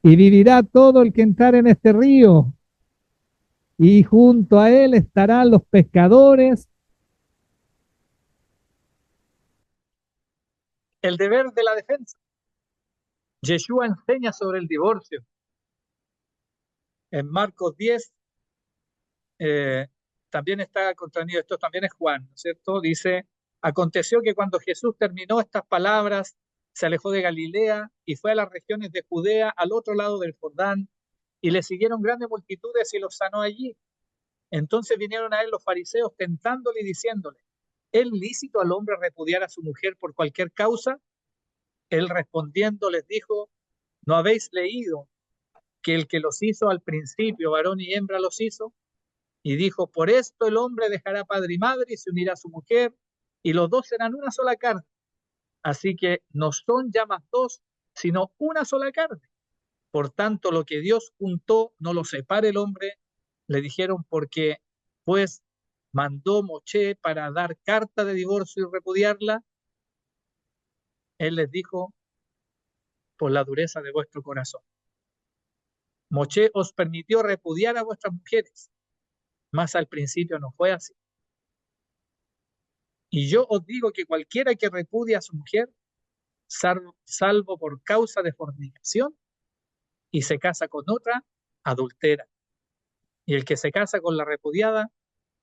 y vivirá todo el que entrar en este río. Y junto a él estarán los pescadores. El deber de la defensa. Yeshua enseña sobre el divorcio. En Marcos 10 también está contenido, esto también es Juan, ¿no es cierto? Dice, aconteció que cuando Jesús terminó estas palabras, se alejó de Galilea y fue a las regiones de Judea, al otro lado del Jordán, y le siguieron grandes multitudes y los sanó allí. Entonces vinieron a él los fariseos tentándole y diciéndole, ¿es lícito al hombre repudiar a su mujer por cualquier causa? Él respondiendo les dijo, ¿no habéis leído que el que los hizo al principio, varón y hembra los hizo? Y dijo, por esto el hombre dejará padre y madre y se unirá a su mujer, y los dos serán una sola carne. Así que no son ya más dos, sino una sola carne. Por tanto, lo que Dios juntó, no lo separe el hombre. Le dijeron, porque pues mandó Moshe para dar carta de divorcio y repudiarla. Él les dijo, por la dureza de vuestro corazón. Moshe os permitió repudiar a vuestras mujeres, mas al principio no fue así. Y yo os digo que cualquiera que repudie a su mujer, salvo por causa de fornicación, y se casa con otra, adultera. Y el que se casa con la repudiada,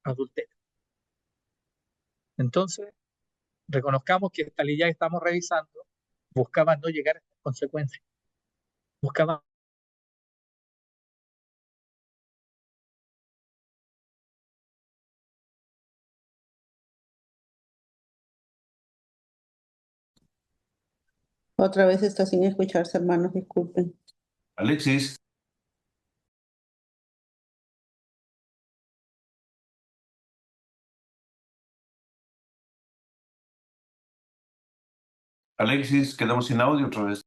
adultera. Entonces, reconozcamos que esta ley ya que estamos revisando buscaba no llegar a estas consecuencias. Buscaba Otra vez está sin escucharse, hermanos, disculpen. Alexis, Alexis, quedamos sin audio otra vez.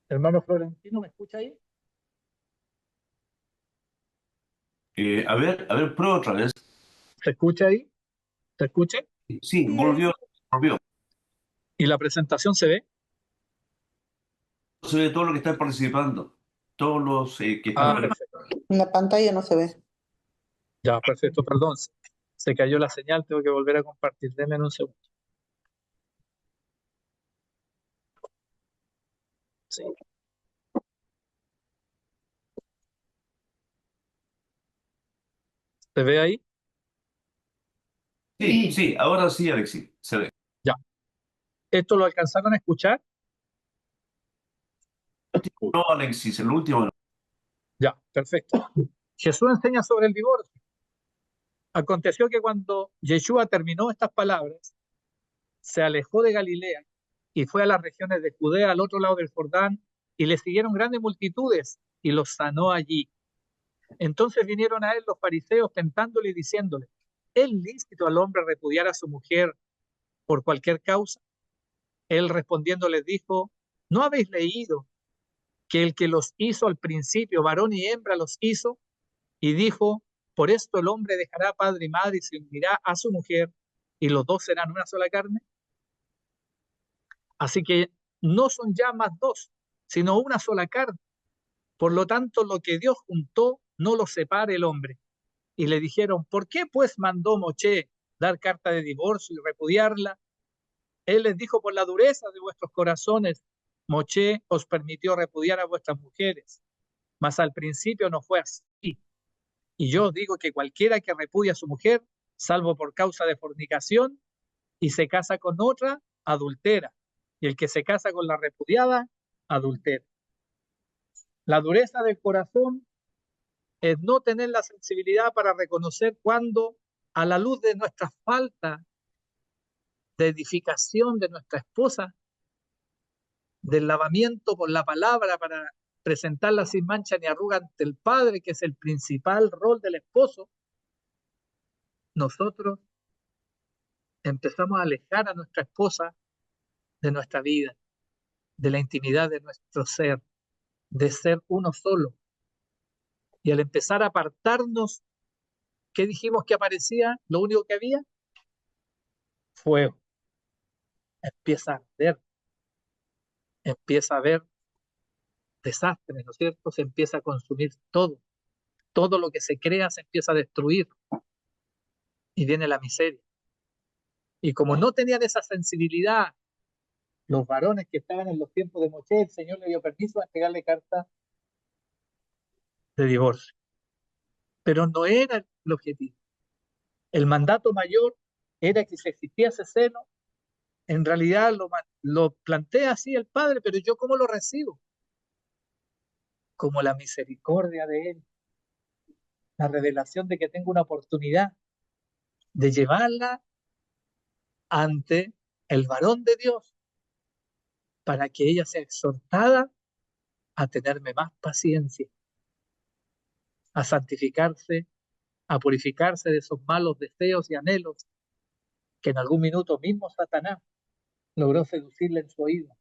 Hermano Florentino, ¿me escucha ahí? A ver, prueba otra vez. ¿Se escucha ahí? ¿Se escucha? Sí, volvió. ¿Y la presentación se ve? Se ve todo lo que están participando. Todos los que están. Perfecto. En la pantalla no se ve. Ya, perfecto, perdón. Se cayó la señal, tengo que volver a compartir. Denme en un segundo. Sí. ¿Se ve ahí? Sí, ahora sí, Alexis, se ve. Ya. ¿Esto lo alcanzaron a escuchar? No, Alexis, el último no. Ya, perfecto. Jesús enseña sobre el divorcio. Aconteció que cuando Yeshua terminó estas palabras, se alejó de Galilea y fue a las regiones de Judea, al otro lado del Jordán, y le siguieron grandes multitudes y los sanó allí. Entonces vinieron a él los fariseos tentándole y diciéndole: ¿es lícito al hombre repudiar a su mujer por cualquier causa? Él respondiendo les dijo: ¿no habéis leído que el que los hizo al principio, varón y hembra los hizo? Y dijo: por esto el hombre dejará padre y madre y se unirá a su mujer, y los dos serán una sola carne. Así que no son ya más dos, sino una sola carne. Por lo tanto, lo que Dios juntó, no lo separe el hombre. Y le dijeron: ¿por qué pues mandó Moisés dar carta de divorcio y repudiarla? Él les dijo: por la dureza de vuestros corazones, Moisés os permitió repudiar a vuestras mujeres, mas al principio no fue así. Y yo os digo que cualquiera que repudia a su mujer, salvo por causa de fornicación, y se casa con otra, adultera. Y el que se casa con la repudiada, adultera. La dureza del corazón es no tener la sensibilidad para reconocer cuando, a la luz de nuestra falta de edificación de nuestra esposa, del lavamiento por la palabra para presentarla sin mancha ni arruga ante el Padre, que es el principal rol del esposo, nosotros empezamos a alejar a nuestra esposa de nuestra vida, de la intimidad de nuestro ser, de ser uno solo. Y al empezar a apartarnos, ¿qué dijimos que aparecía? Lo único que había, fuego. Empieza a arder, empieza a haber desastres, ¿no es cierto? Se empieza a consumir todo. Todo lo que se crea se empieza a destruir y viene la miseria. Y como no tenían esa sensibilidad, los varones que estaban en los tiempos de Moisés, el Señor le dio permiso a entregarle carta de divorcio. Pero no era el objetivo. El mandato mayor era que si existía ese seno, en realidad lo plantea así el Padre, pero yo ¿cómo lo recibo? Como la misericordia de Él, la revelación de que tengo una oportunidad de llevarla ante el varón de Dios para que ella sea exhortada a tenerme más paciencia, a santificarse, a purificarse de esos malos deseos y anhelos que en algún minuto mismo Satanás logró seducirle en su oído,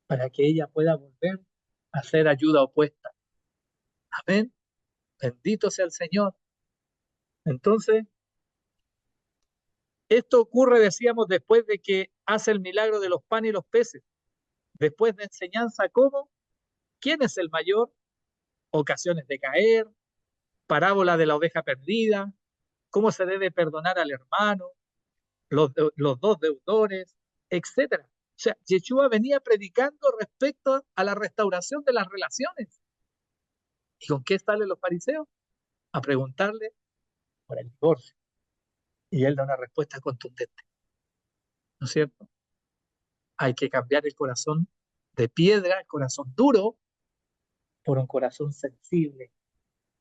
para que ella pueda volver a ser ayuda opuesta. Amén. Bendito sea el Señor. Entonces, esto ocurre, decíamos, después de que hace el milagro de los panes y los peces. Después de enseñanza como quién es el mayor, ocasiones de caer, parábola de la oveja perdida, cómo se debe perdonar al hermano, los dos deudores, etcétera. O sea, Yeshua venía predicando respecto a la restauración de las relaciones. ¿Y con qué salen los fariseos? A preguntarle por el divorcio. Y él da una respuesta contundente. ¿No es cierto? Hay que cambiar el corazón de piedra, el corazón duro, por un corazón sensible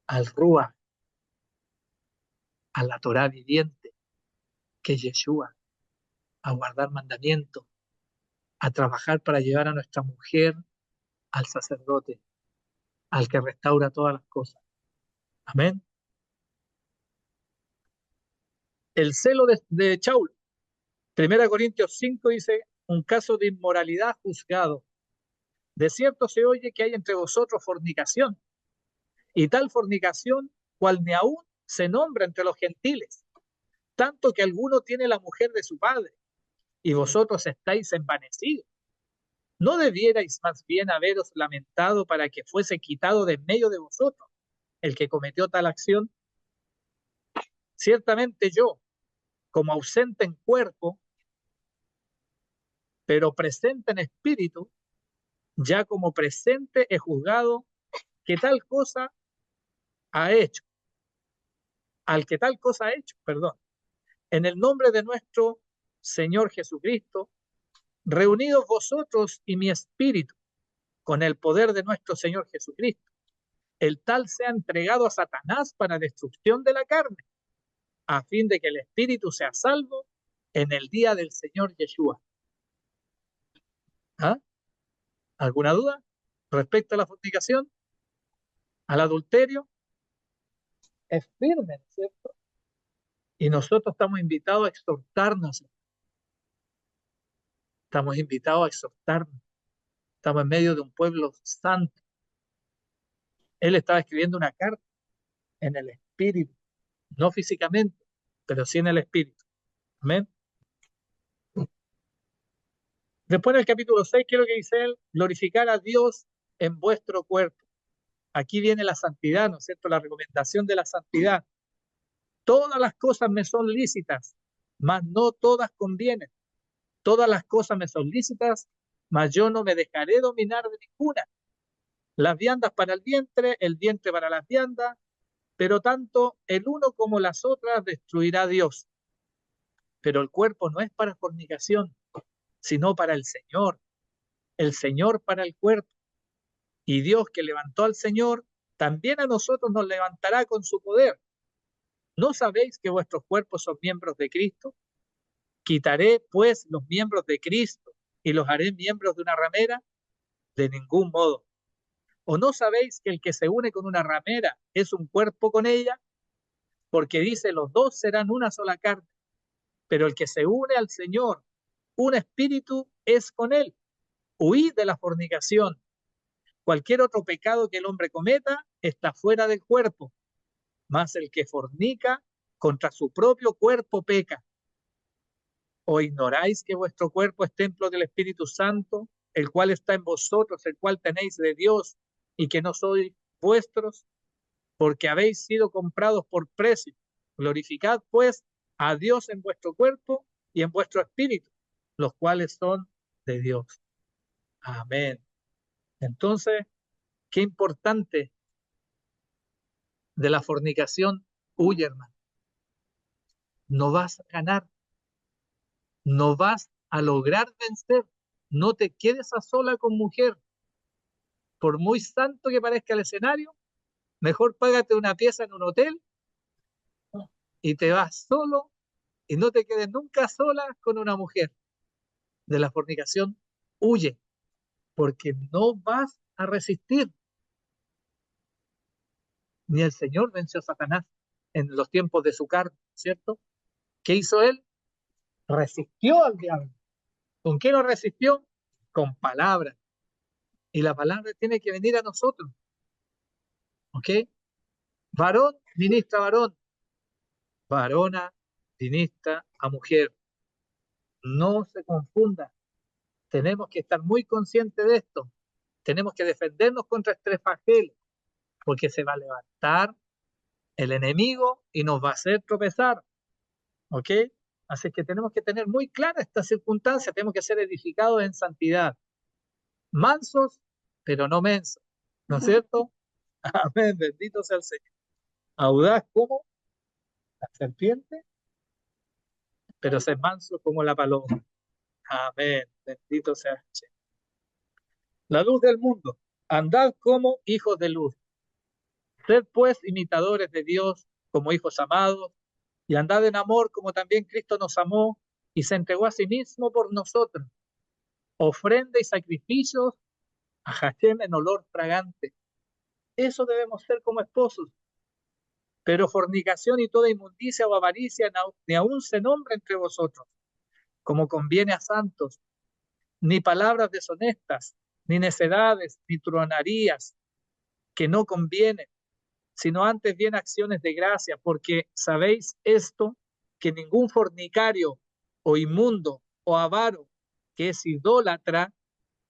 al Ruach, a la Torah viviente, que es Yeshua, a guardar mandamientos, a trabajar para llevar a nuestra mujer al sacerdote, al que restaura todas las cosas. Amén. El celo de Shaul. 1 Corintios 5 dice, un caso de inmoralidad juzgado. De cierto se oye que hay entre vosotros fornicación, y tal fornicación cual ni aún se nombra entre los gentiles, tanto que alguno tiene la mujer de su padre, y vosotros estáis envanecidos. ¿No debierais más bien haberos lamentado para que fuese quitado de en medio de vosotros el que cometió tal acción? Ciertamente yo, como ausente en cuerpo, pero presente en espíritu, ya como presente he juzgado que tal cosa ha hecho, al que tal cosa ha hecho, perdón, en el nombre de nuestro Señor Jesucristo, reunidos vosotros y mi espíritu, con el poder de nuestro Señor Jesucristo, el tal sea entregado a Satanás para destrucción de la carne, a fin de que el espíritu sea salvo en el día del Señor Yeshua. ¿Ah? ¿Alguna duda respecto a la fornicación, al adulterio? Es firme, ¿no es cierto? Y nosotros estamos invitados a exhortarnos. Estamos invitados a exhortarnos. Estamos en medio de un pueblo santo. Él estaba escribiendo una carta en el espíritu, no físicamente, pero sí en el espíritu. Amén. Después en el capítulo 6, ¿qué es lo que dice él? Glorificar a Dios en vuestro cuerpo. Aquí viene la santidad, ¿no es cierto? La recomendación de la santidad. Todas las cosas me son lícitas, mas no todas convienen. Todas las cosas me son lícitas, mas yo no me dejaré dominar de ninguna. Las viandas para el vientre para las viandas, pero tanto el uno como las otras destruirá Dios. Pero el cuerpo no es para fornicación, sino para el Señor para el cuerpo. Y Dios que levantó al Señor, también a nosotros nos levantará con su poder. ¿No sabéis que vuestros cuerpos son miembros de Cristo? ¿Quitaré, pues, los miembros de Cristo y los haré miembros de una ramera? De ningún modo. ¿O no sabéis que el que se une con una ramera es un cuerpo con ella? Porque dice, los dos serán una sola carne. Pero el que se une al Señor, un espíritu es con él. Huid de la fornicación. Cualquier otro pecado que el hombre cometa está fuera del cuerpo, mas el que fornica contra su propio cuerpo peca. ¿O ignoráis que vuestro cuerpo es templo del Espíritu Santo, el cual está en vosotros, el cual tenéis de Dios, y que no sois vuestros? Porque habéis sido comprados por precio. Glorificad, pues, a Dios en vuestro cuerpo y en vuestro espíritu, los cuales son de Dios. Amén. Entonces, qué importante de la fornicación. Huye, hermano. No vas a ganar. No vas a lograr vencer. No te quedes a sola con mujer. Por muy santo que parezca el escenario, mejor págate una pieza en un hotel y te vas solo y no te quedes nunca sola con una mujer. De la fornicación, huye, porque no vas a resistir. Ni el Señor venció a Satanás en los tiempos de su carne, ¿cierto? ¿Qué hizo él? Resistió al diablo. ¿Con qué lo resistió? Con palabras. Y la palabra tiene que venir a nosotros. ¿Ok? Varón, ministra varón. Varona, ministra a mujer. No se confunda. Tenemos que estar muy conscientes de esto. Tenemos que defendernos contra este flagelo, porque se va a levantar el enemigo y nos va a hacer tropezar. ¿Ok? Así que tenemos que tener muy clara esta circunstancia. Tenemos que ser edificados en santidad. Mansos, pero no mensos. ¿No es cierto? Amén. Bendito sea el Señor. Audaz como la serpiente, pero ser manso como la paloma. Amén. Bendito sea el Señor. La luz del mundo. Andad como hijos de luz. Sed pues imitadores de Dios como hijos amados, y andad en amor como también Cristo nos amó y se entregó a sí mismo por nosotros, ofrenda y sacrificios a Hashem en olor fragante. Eso debemos ser como esposos. Pero fornicación y toda inmundicia o avaricia ni aun se nombra entre vosotros, como conviene a santos, ni palabras deshonestas, ni necedades, ni tronarías, que no convienen, sino antes bien acciones de gracia, porque sabéis esto, que ningún fornicario o inmundo o avaro que es idólatra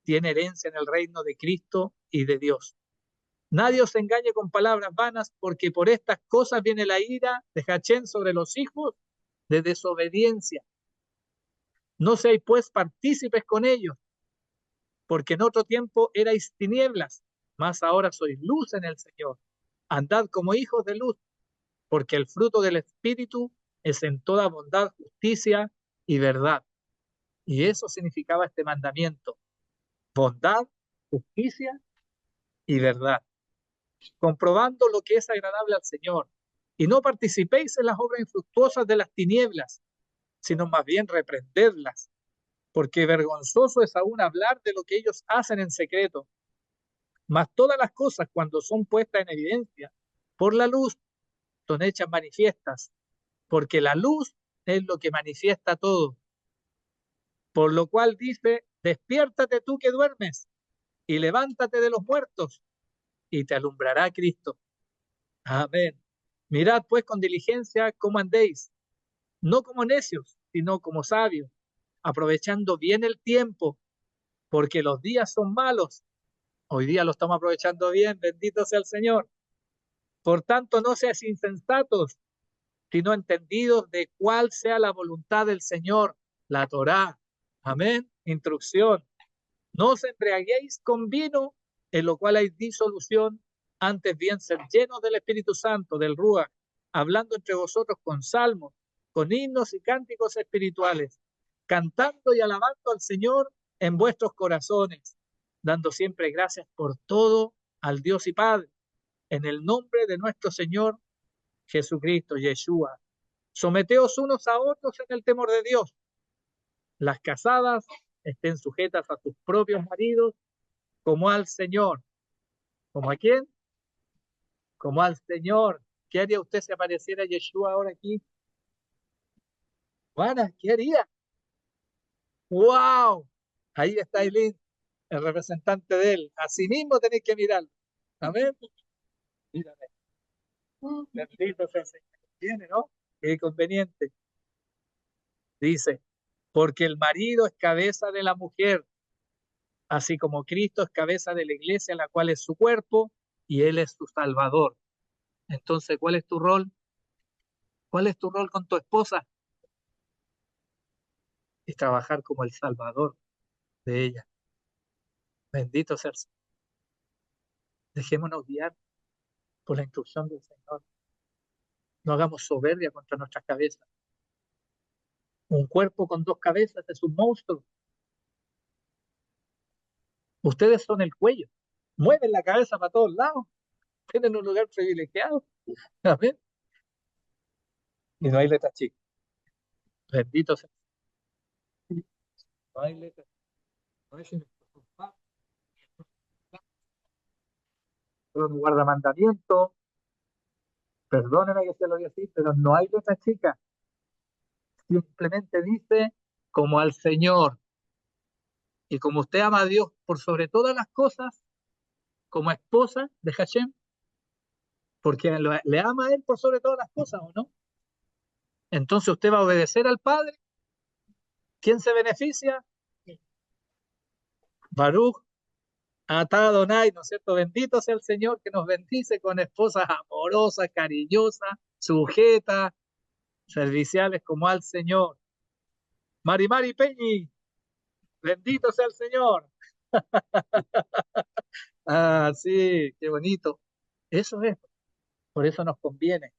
tiene herencia en el reino de Cristo y de Dios. Nadie os engañe con palabras vanas, porque por estas cosas viene la ira de Hachén sobre los hijos de desobediencia. No seáis pues partícipes con ellos, porque en otro tiempo erais tinieblas, mas ahora sois luz en el Señor. Andad como hijos de luz, porque el fruto del Espíritu es en toda bondad, justicia y verdad. Y eso significaba este mandamiento: bondad, justicia y verdad, comprobando lo que es agradable al Señor. Y no participéis en las obras infructuosas de las tinieblas, sino más bien reprendedlas, porque vergonzoso es aún hablar de lo que ellos hacen en secreto. Mas todas las cosas, cuando son puestas en evidencia por la luz, son hechas manifiestas, porque la luz es lo que manifiesta todo. Por lo cual dice: despiértate tú que duermes, y levántate de los muertos, y te alumbrará Cristo. Amén. Mirad pues con diligencia cómo andéis, no como necios, sino como sabios, aprovechando bien el tiempo, porque los días son malos. Hoy día lo estamos aprovechando bien, bendito sea el Señor. Por tanto, no seas insensatos, sino entendidos de cuál sea la voluntad del Señor, la Torá. Amén. Instrucción. No os embriaguéis con vino, en lo cual hay disolución, antes bien ser llenos del Espíritu Santo, del Ruach, hablando entre vosotros con salmos, con himnos y cánticos espirituales, cantando y alabando al Señor en vuestros corazones, dando siempre gracias por todo al Dios y Padre, en el nombre de nuestro Señor Jesucristo, Yeshua. Someteos unos a otros en el temor de Dios. Las casadas estén sujetas a sus propios maridos como al Señor. ¿Como a quién? Como al Señor. ¿Qué haría usted si apareciera Yeshua ahora aquí? Juana, ¿qué haría? ¡Wow! Ahí está Eileen, el representante de él. Así mismo tenéis que mirarlo. Amén. Mírame. Bendito sea el Señor. Tiene, ¿no? Qué conveniente. Dice: porque el marido es cabeza de la mujer, así como Cristo es cabeza de la iglesia, la cual es su cuerpo, y Él es su Salvador. Entonces, ¿cuál es tu rol? ¿Cuál es tu rol con tu esposa? Es trabajar como el Salvador de ella. Bendito sea el Señor. Dejémonos guiar por la instrucción del Señor. No hagamos soberbia contra nuestras cabezas. Un cuerpo con dos cabezas es un monstruo. Ustedes son el cuello. Mueven la cabeza para todos lados. Tienen un lugar privilegiado. Amén. Y no hay letra chica. Bendito sea. No hay letra. No es un guarda mandamiento. Perdónenme que se lo diga así, pero no hay letra chica. Simplemente dice: como al Señor. Y como usted ama a Dios por sobre todas las cosas, como esposa de Hashem, porque le ama a Él por sobre todas las cosas, ¿o no? Entonces usted va a obedecer al Padre. ¿Quién se beneficia? Baruch Atá Adonai, ¿no es cierto? Bendito sea el Señor que nos bendice con esposas amorosas, cariñosas, sujetas, serviciales como al Señor. Mari Mari Peñi, bendito sea el Señor. Ah, sí, qué bonito. Eso es. Por eso nos conviene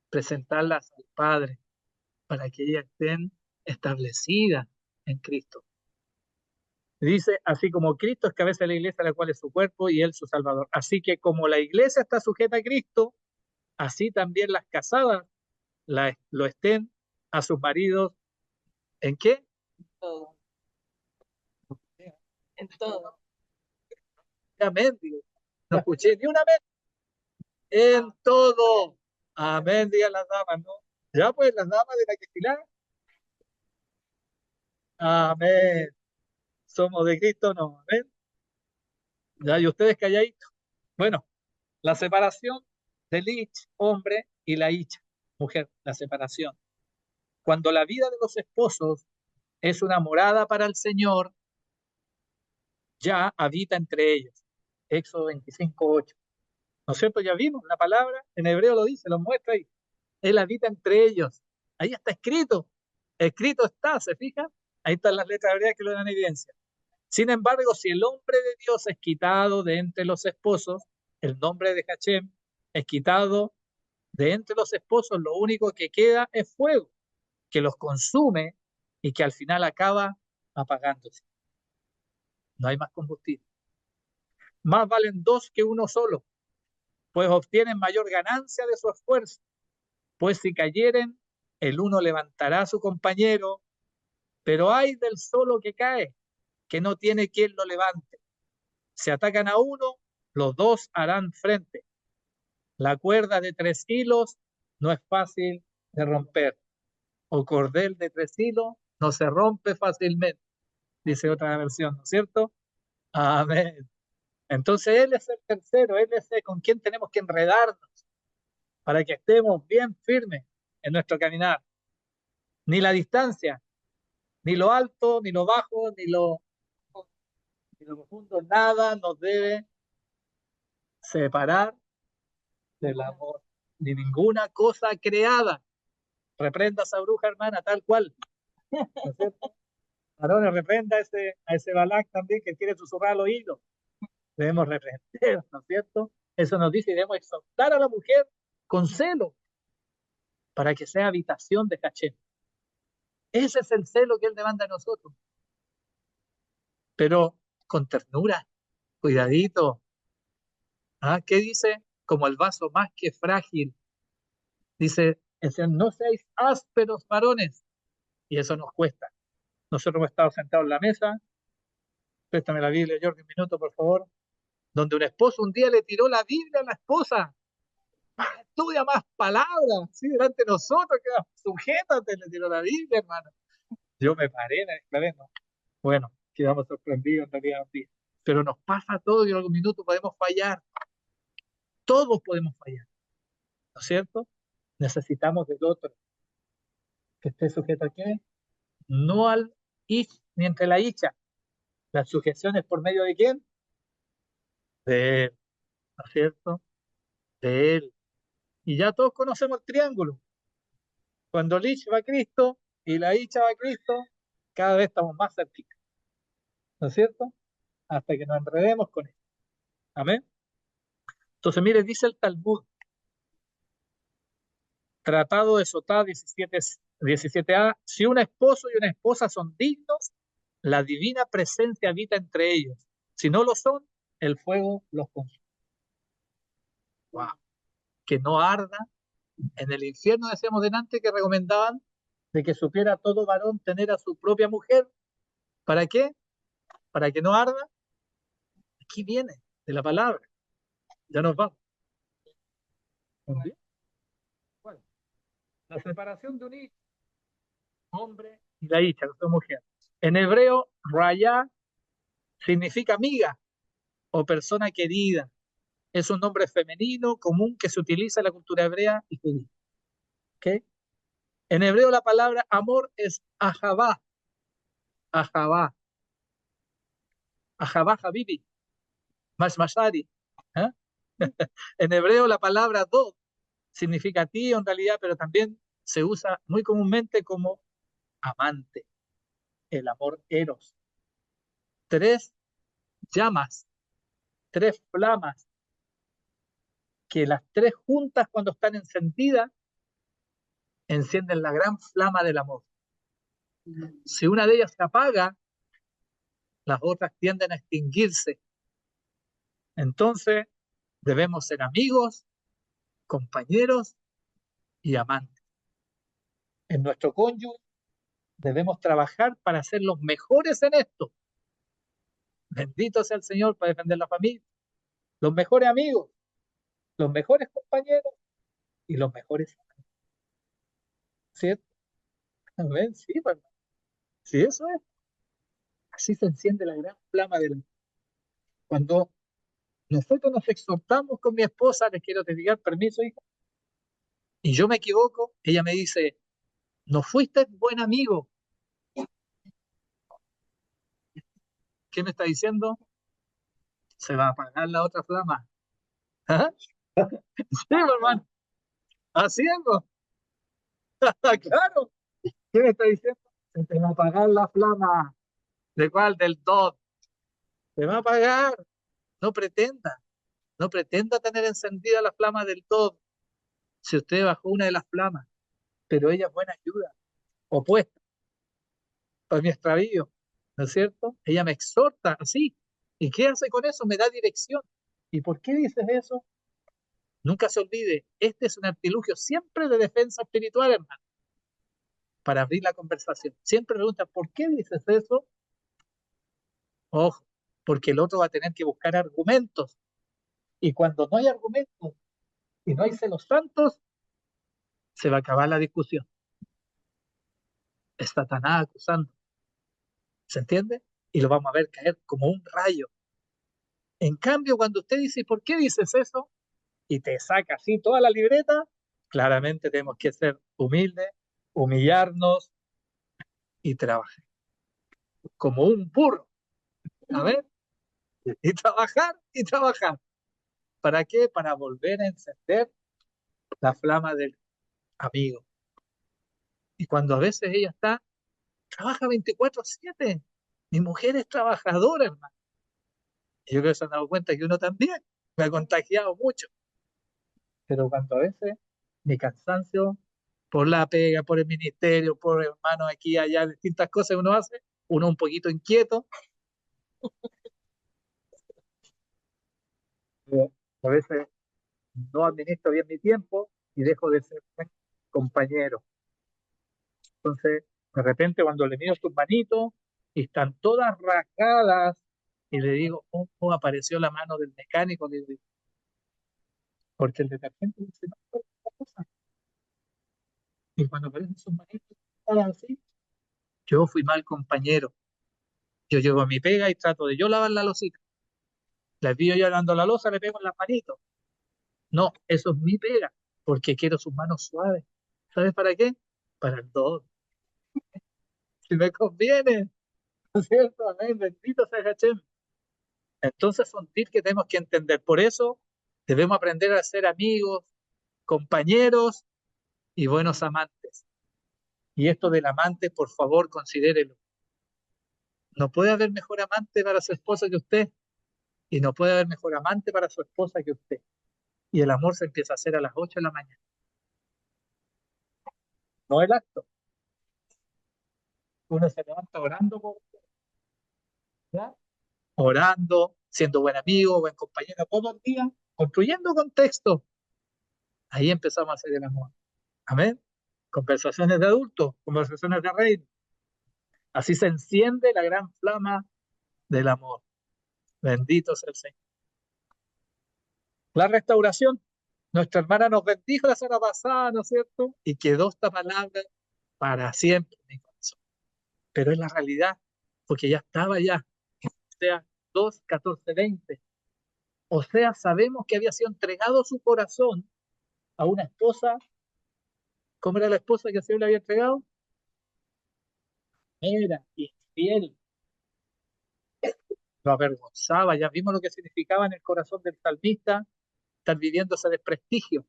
presentarlas al Padre, para que ellas estén establecidas en Cristo. Dice, así como Cristo es cabeza de la iglesia, la cual es su cuerpo, y Él su Salvador. Así que como la iglesia está sujeta a Cristo, así también las casadas lo estén a sus maridos. ¿En qué? Todo. En todo. Amén, digo. No escuché ni una vez. En todo. Amén, digan las damas, ¿no? Ya pues, las damas de la que estilar. Amén. Somos de Cristo, no. Amén. Ya, y ustedes calladitos. Bueno, la separación del ich, hombre, y la icha, mujer, la separación. Cuando la vida de los esposos es una morada para el Señor, ya habita entre ellos. Éxodo 25:8. ¿No es cierto? Ya vimos la palabra, en hebreo lo dice, lo muestra ahí. Él habita entre ellos. Ahí está escrito. Escrito está, ¿se fijan? Ahí están las letras hebreas que lo dan evidencia. Sin embargo, si el hombre de Dios es quitado de entre los esposos, el nombre de Hachem es quitado de entre los esposos, lo único que queda es fuego, que los consume y que al final acaba apagándose. No hay más combustible. Más valen dos que uno solo, pues obtienen mayor ganancia de su esfuerzo. Pues si cayeren, el uno levantará a su compañero, pero hay del solo que cae, que no tiene quien lo levante. Se atacan a uno, los dos harán frente. La cuerda de 3 hilos no es fácil de romper, o cordel de 3 hilos no se rompe fácilmente, dice otra versión, ¿no es cierto? Amén. Entonces Él es el tercero, Él es el con quien tenemos que enredarnos para que estemos bien firmes en nuestro caminar. Ni la distancia, ni lo alto, ni lo bajo, ni lo profundo, nada nos debe separar del amor, ni ninguna cosa creada. Reprenda a esa bruja, hermana, tal cual. ¿No es cierto? Varones, reprenda a ese Balac también que quiere susurrar al oído. Debemos reprender, ¿no es cierto? Eso nos dice y debemos exhortar a la mujer con celo para que sea habitación de Hachem. Ese es el celo que Él demanda a nosotros. Pero con ternura, cuidadito. ¿Ah? ¿Qué dice? Como el vaso más que frágil. Dice, no seáis ásperos, varones. Y eso nos cuesta. Nosotros hemos estado sentados en la mesa. Préstame la Biblia, Jorge, un minuto, por favor. Donde un esposo un día le tiró la Biblia a la esposa. Estudia más palabras, ¿sí? Delante de nosotros, que sujétate, le tiró la Biblia, hermano. Yo me paré, me declaré, no. Bueno, quedamos sorprendidos en realidad un día. Pero nos pasa todo y en algún minuto podemos fallar. Todos podemos fallar, ¿no es cierto? Necesitamos del otro que esté sujeto a qué, no al ich ni entre la icha. La sujeción es por medio de quién, de él, ¿no es cierto? De él. Y ya todos conocemos el triángulo. Cuando el ich va a Cristo y la icha va a Cristo, cada vez estamos más cerquita, ¿no es cierto? Hasta que nos enredemos con él. Amén. Entonces, mire, dice el Talmud, Tratado de Sotá 17a, si un esposo y una esposa son dignos, la divina presencia habita entre ellos. Si no lo son, el fuego los consume. Wow. Que no arda. En el infierno decíamos delante que recomendaban de que supiera todo varón tener a su propia mujer. ¿Para qué? Para que no arda. Aquí viene, de la palabra. Ya nos vamos. Bueno, la separación de un hijo, hombre, y la hija, que es mujer. En hebreo, raya significa amiga o persona querida. Es un nombre femenino común que se utiliza en la cultura hebrea y judía. ¿Okay? En hebreo la palabra amor es ahabá. Ahabá. Ahabá Habibi, Mashmashari. ¿eh? En hebreo la palabra dod significa tío en realidad, pero también se usa muy comúnmente como amante, el amor eros. Tres llamas, tres flamas, que las tres juntas cuando están encendidas, encienden la gran flama del amor. Si una de ellas se apaga, las otras tienden a extinguirse. Entonces, debemos ser amigos, compañeros y amantes. En nuestro cónyuge debemos trabajar para ser los mejores en esto. Bendito sea el Señor para defender la familia. Los mejores amigos, los mejores compañeros y los mejores amantes. ¿Cierto? ¿Ven? Sí, hermano. Sí, eso es. Así se enciende la gran flama del... Cuando nosotros nos exhortamos con mi esposa, les quiero dedicar permiso, hija, y yo me equivoco, ella me dice, no fuiste buen amigo. ¿Qué me está diciendo? Se va a apagar la otra flama. ¿Ah? Sí, hermano. Así es, ¿no? Claro. ¿Qué me está diciendo? Se te va a apagar la flama. ¿De cuál? Del dot. Se va a apagar. No pretenda. No pretenda tener encendida la flama del dot. Si usted bajó una de las flamas, pero ella es buena ayuda. Opuesta para mi extravío. ¿No es cierto? Ella me exhorta así. ¿Y qué hace con eso? Me da dirección. ¿Y por qué dices eso? Nunca se olvide, este es un artilugio siempre de defensa espiritual, hermano, para abrir la conversación. Siempre pregunta, ¿por qué dices eso? Ojo, porque el otro va a tener que buscar argumentos. Y cuando no hay argumentos y no hay celos santos, se va a acabar la discusión. Es Satanás acusando. ¿Se entiende? Y lo vamos a ver caer como un rayo. En cambio, cuando usted dice, ¿por qué dices eso? Y te saca así toda la libreta, claramente tenemos que ser humildes, humillarnos y trabajar como un burro. A ver, y trabajar y trabajar. ¿Para qué? Para volver a encender la flama del amigo. Y cuando a veces ella trabaja 24/7. Mi mujer es trabajadora, hermano. Y yo creo que se han dado cuenta que uno también me ha contagiado mucho. Pero cuando a veces mi cansancio por la pega, por el ministerio, por hermanos aquí y allá, distintas cosas que uno hace, uno un poquito inquieto, a veces no administro bien mi tiempo y dejo de ser buen compañero. Entonces, de repente cuando le miro sus manitos y están todas rasgadas y le digo, oh, apareció la mano del mecánico, porque el detergente dice, no, otra cosa. Y cuando aparecen sus manitos todas así, yo fui mal compañero. Yo llego a mi pega y trato de yo lavar la losita. Les vi yo lavando la losa, le pego en las manitos. No, eso es mi pega, porque quiero sus manos suaves. ¿Sabes para qué? Para el todo. Si me conviene, ¿no es cierto? Amén, bendito sea Hashem. Entonces son tips que tenemos que entender. Por eso debemos aprender a ser amigos, compañeros y buenos amantes. Y esto del amante, por favor, considérelo. No puede haber mejor amante para su esposa que usted. Y no puede haber mejor amante para su esposa que usted. Y el amor se empieza a hacer a las 8 de la mañana. No el acto. Uno se levanta orando por usted, ¿ya? Orando, siendo buen amigo, buen compañero todo el día, construyendo contexto. Ahí empezamos a hacer el amor. Amén. Conversaciones de adultos, conversaciones de reino. Así se enciende la gran flama del amor. Bendito sea el Señor. La restauración. Nuestra hermana nos bendijo la semana pasada, ¿no es cierto? Y quedó esta palabra para siempre en mi corazón. Pero es la realidad, porque ya estaba ya. O sea, 2, 14, 20. O sea, sabemos que había sido entregado su corazón a una esposa. ¿Cómo era la esposa que el Señor le había entregado? Era infiel. lo avergonzaba. Ya vimos lo que significaba en el corazón del salmista estar viviendo ese desprestigio.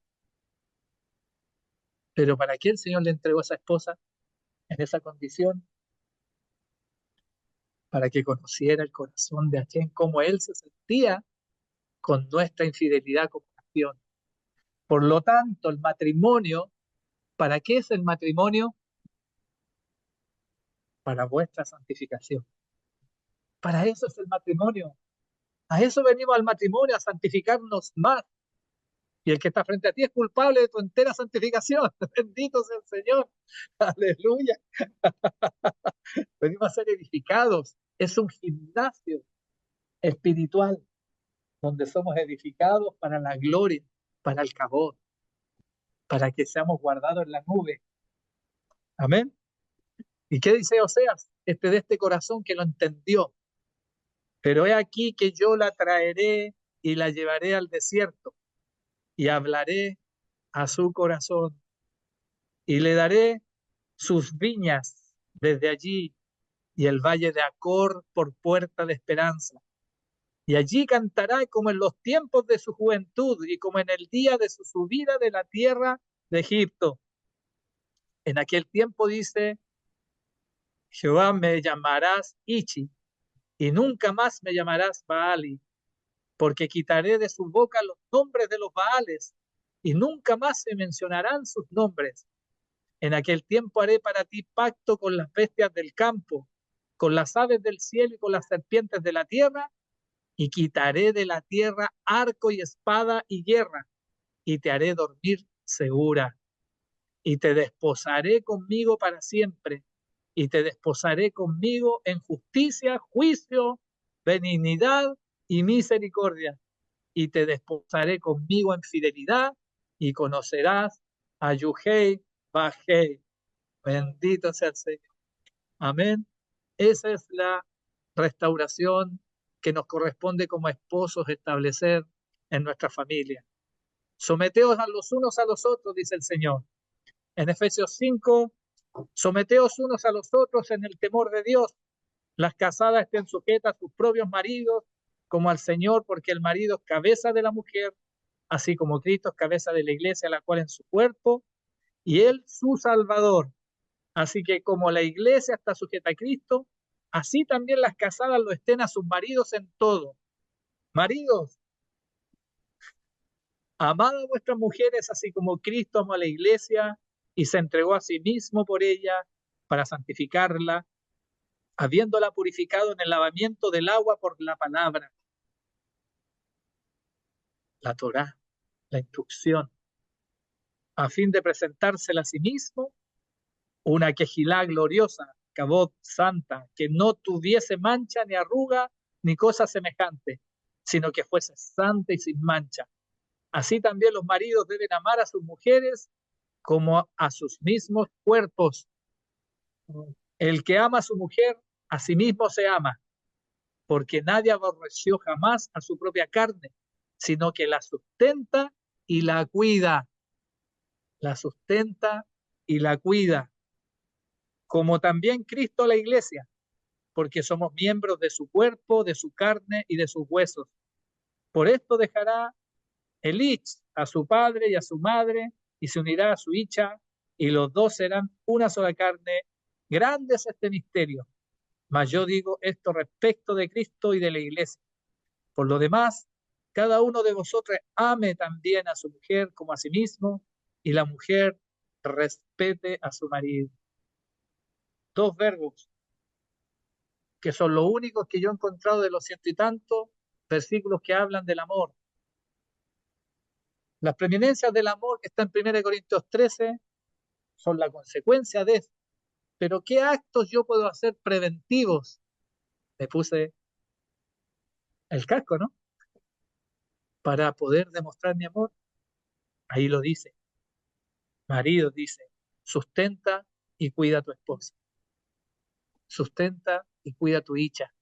Pero ¿para qué el Señor le entregó a esa esposa en esa condición? Para que conociera el corazón de Hashem, cómo Él se sentía con nuestra infidelidad como nación. Por lo tanto, el matrimonio, ¿para qué es el matrimonio? Para vuestra santificación. Para eso es el matrimonio. A eso venimos al matrimonio, a santificarnos más. Y el que está frente a ti es culpable de tu entera santificación. Bendito sea el Señor. Aleluya. Venimos a ser edificados. Es un gimnasio espiritual donde somos edificados para la gloria, para el cabot, para que seamos guardados en la nube. Amén. ¿Y qué dice Oseas? De este corazón que lo entendió. Pero he aquí que yo la traeré y la llevaré al desierto y hablaré a su corazón y le daré sus viñas desde allí y el valle de Acor por puerta de esperanza. Y allí cantará como en los tiempos de su juventud y como en el día de su subida de la tierra de Egipto. En aquel tiempo dice Jehová, me llamarás Ichi y nunca más me llamarás Baali, porque quitaré de su boca los nombres de los Baales y nunca más se mencionarán sus nombres. En aquel tiempo haré para ti pacto con las bestias del campo, con las aves del cielo y con las serpientes de la tierra, y quitaré de la tierra arco y espada y guerra, y te haré dormir segura, y te desposaré conmigo para siempre, y te desposaré conmigo en justicia, juicio, benignidad y misericordia, y te desposaré conmigo en fidelidad, y conocerás a Yuhei Bajei. Bendito sea el Señor. Amén. Esa es la restauración que nos corresponde como esposos establecer en nuestra familia. Someteos a los unos a los otros, dice el Señor. En Efesios 5, someteos unos a los otros en el temor de Dios. Las casadas estén sujetas a sus propios maridos como al Señor, porque el marido es cabeza de la mujer, así como Cristo es cabeza de la iglesia, la cual en su cuerpo, y él su Salvador. Así que como la iglesia está sujeta a Cristo, así también las casadas lo estén a sus maridos en todo. Maridos, amad a vuestras mujeres así como Cristo amó a la iglesia y se entregó a sí mismo por ella para santificarla, habiéndola purificado en el lavamiento del agua por la palabra, la Torá, la instrucción, a fin de presentársela a sí mismo una quejilá gloriosa, cabot santa, que no tuviese mancha ni arruga ni cosa semejante, sino que fuese santa y sin mancha. Así también los maridos deben amar a sus mujeres como a sus mismos cuerpos. El que ama a su mujer, a sí mismo se ama, porque nadie aborreció jamás a su propia carne, sino que la sustenta y la cuida. La sustenta y la cuida. Como también Cristo a la iglesia, porque somos miembros de su cuerpo, de su carne y de sus huesos. Por esto dejará el Ich a su padre y a su madre, y se unirá a su Icha, y los dos serán una sola carne. Grande es este misterio, mas yo digo esto respecto de Cristo y de la iglesia. Por lo demás, cada uno de vosotros ame también a su mujer como a sí mismo, y la mujer respete a su marido. Dos verbos que son los únicos que yo he encontrado de los ciento y tantos versículos que hablan del amor. Las preeminencias del amor que están en 1 Corintios 13 son la consecuencia de eso. Pero ¿qué actos yo puedo hacer preventivos? Me puse el casco, ¿no? Para poder demostrar mi amor. Ahí lo dice. Marido dice, sustenta y cuida a tu esposa. Sustenta y cuida a tu hija.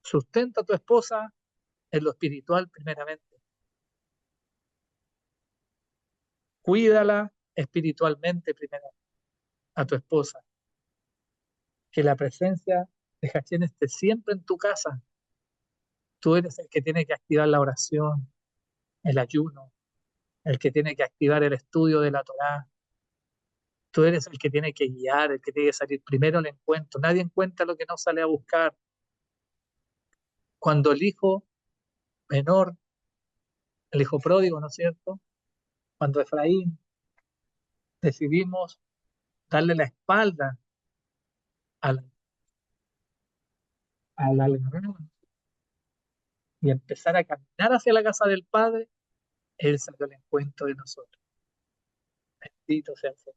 Sustenta a tu esposa en lo espiritual primeramente. Cuídala espiritualmente primero a tu esposa. Que la presencia de Hachén esté siempre en tu casa. Tú eres el que tiene que activar la oración, el ayuno, el que tiene que activar el estudio de la Torá. Tú eres el que tiene que guiar, el que tiene que salir primero al encuentro. Nadie encuentra lo que no sale a buscar. Cuando el hijo menor, el hijo pródigo, ¿no es cierto? Cuando Efraín decidimos darle la espalda al, al algarrobo y empezar a caminar hacia la casa del Padre, Él salió al encuentro de nosotros. Bendito sea el Señor.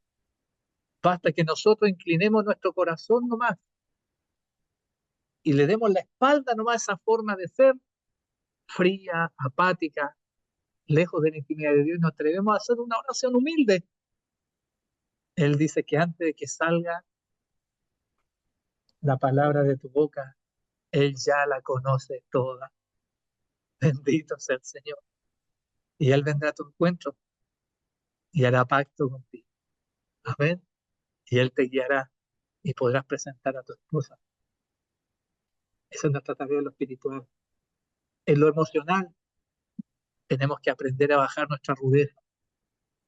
Basta que nosotros inclinemos nuestro corazón nomás y le demos la espalda nomás a esa forma de ser fría, apática, lejos de la intimidad de Dios, y nos atrevemos a hacer una oración humilde. Él dice que antes de que salga la palabra de tu boca, Él ya la conoce toda. Bendito sea el Señor. Y Él vendrá a tu encuentro y hará pacto contigo. Amén. Y Él te guiará y podrás presentar a tu esposa. Esa es nuestra tarea en lo espiritual. En lo emocional, tenemos que aprender a bajar nuestra rudeza.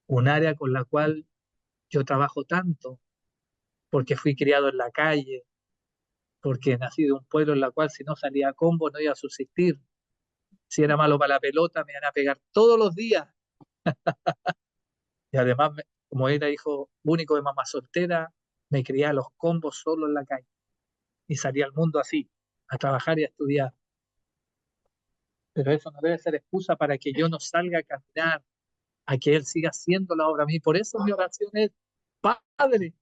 Un área con la cual yo trabajo tanto, porque fui criado en la calle, porque nací de un pueblo en la cual si no salía a combo no iba a subsistir. Si era malo para la pelota, me iban a pegar todos los días. Y además, como era hijo único de mamá soltera, me criaba a los combos solo en la calle. Y salía al mundo así, a trabajar y a estudiar. Pero eso no debe ser excusa para que yo no salga a caminar, a que Él siga haciendo la obra a mí. Por eso mi oración es, Padre,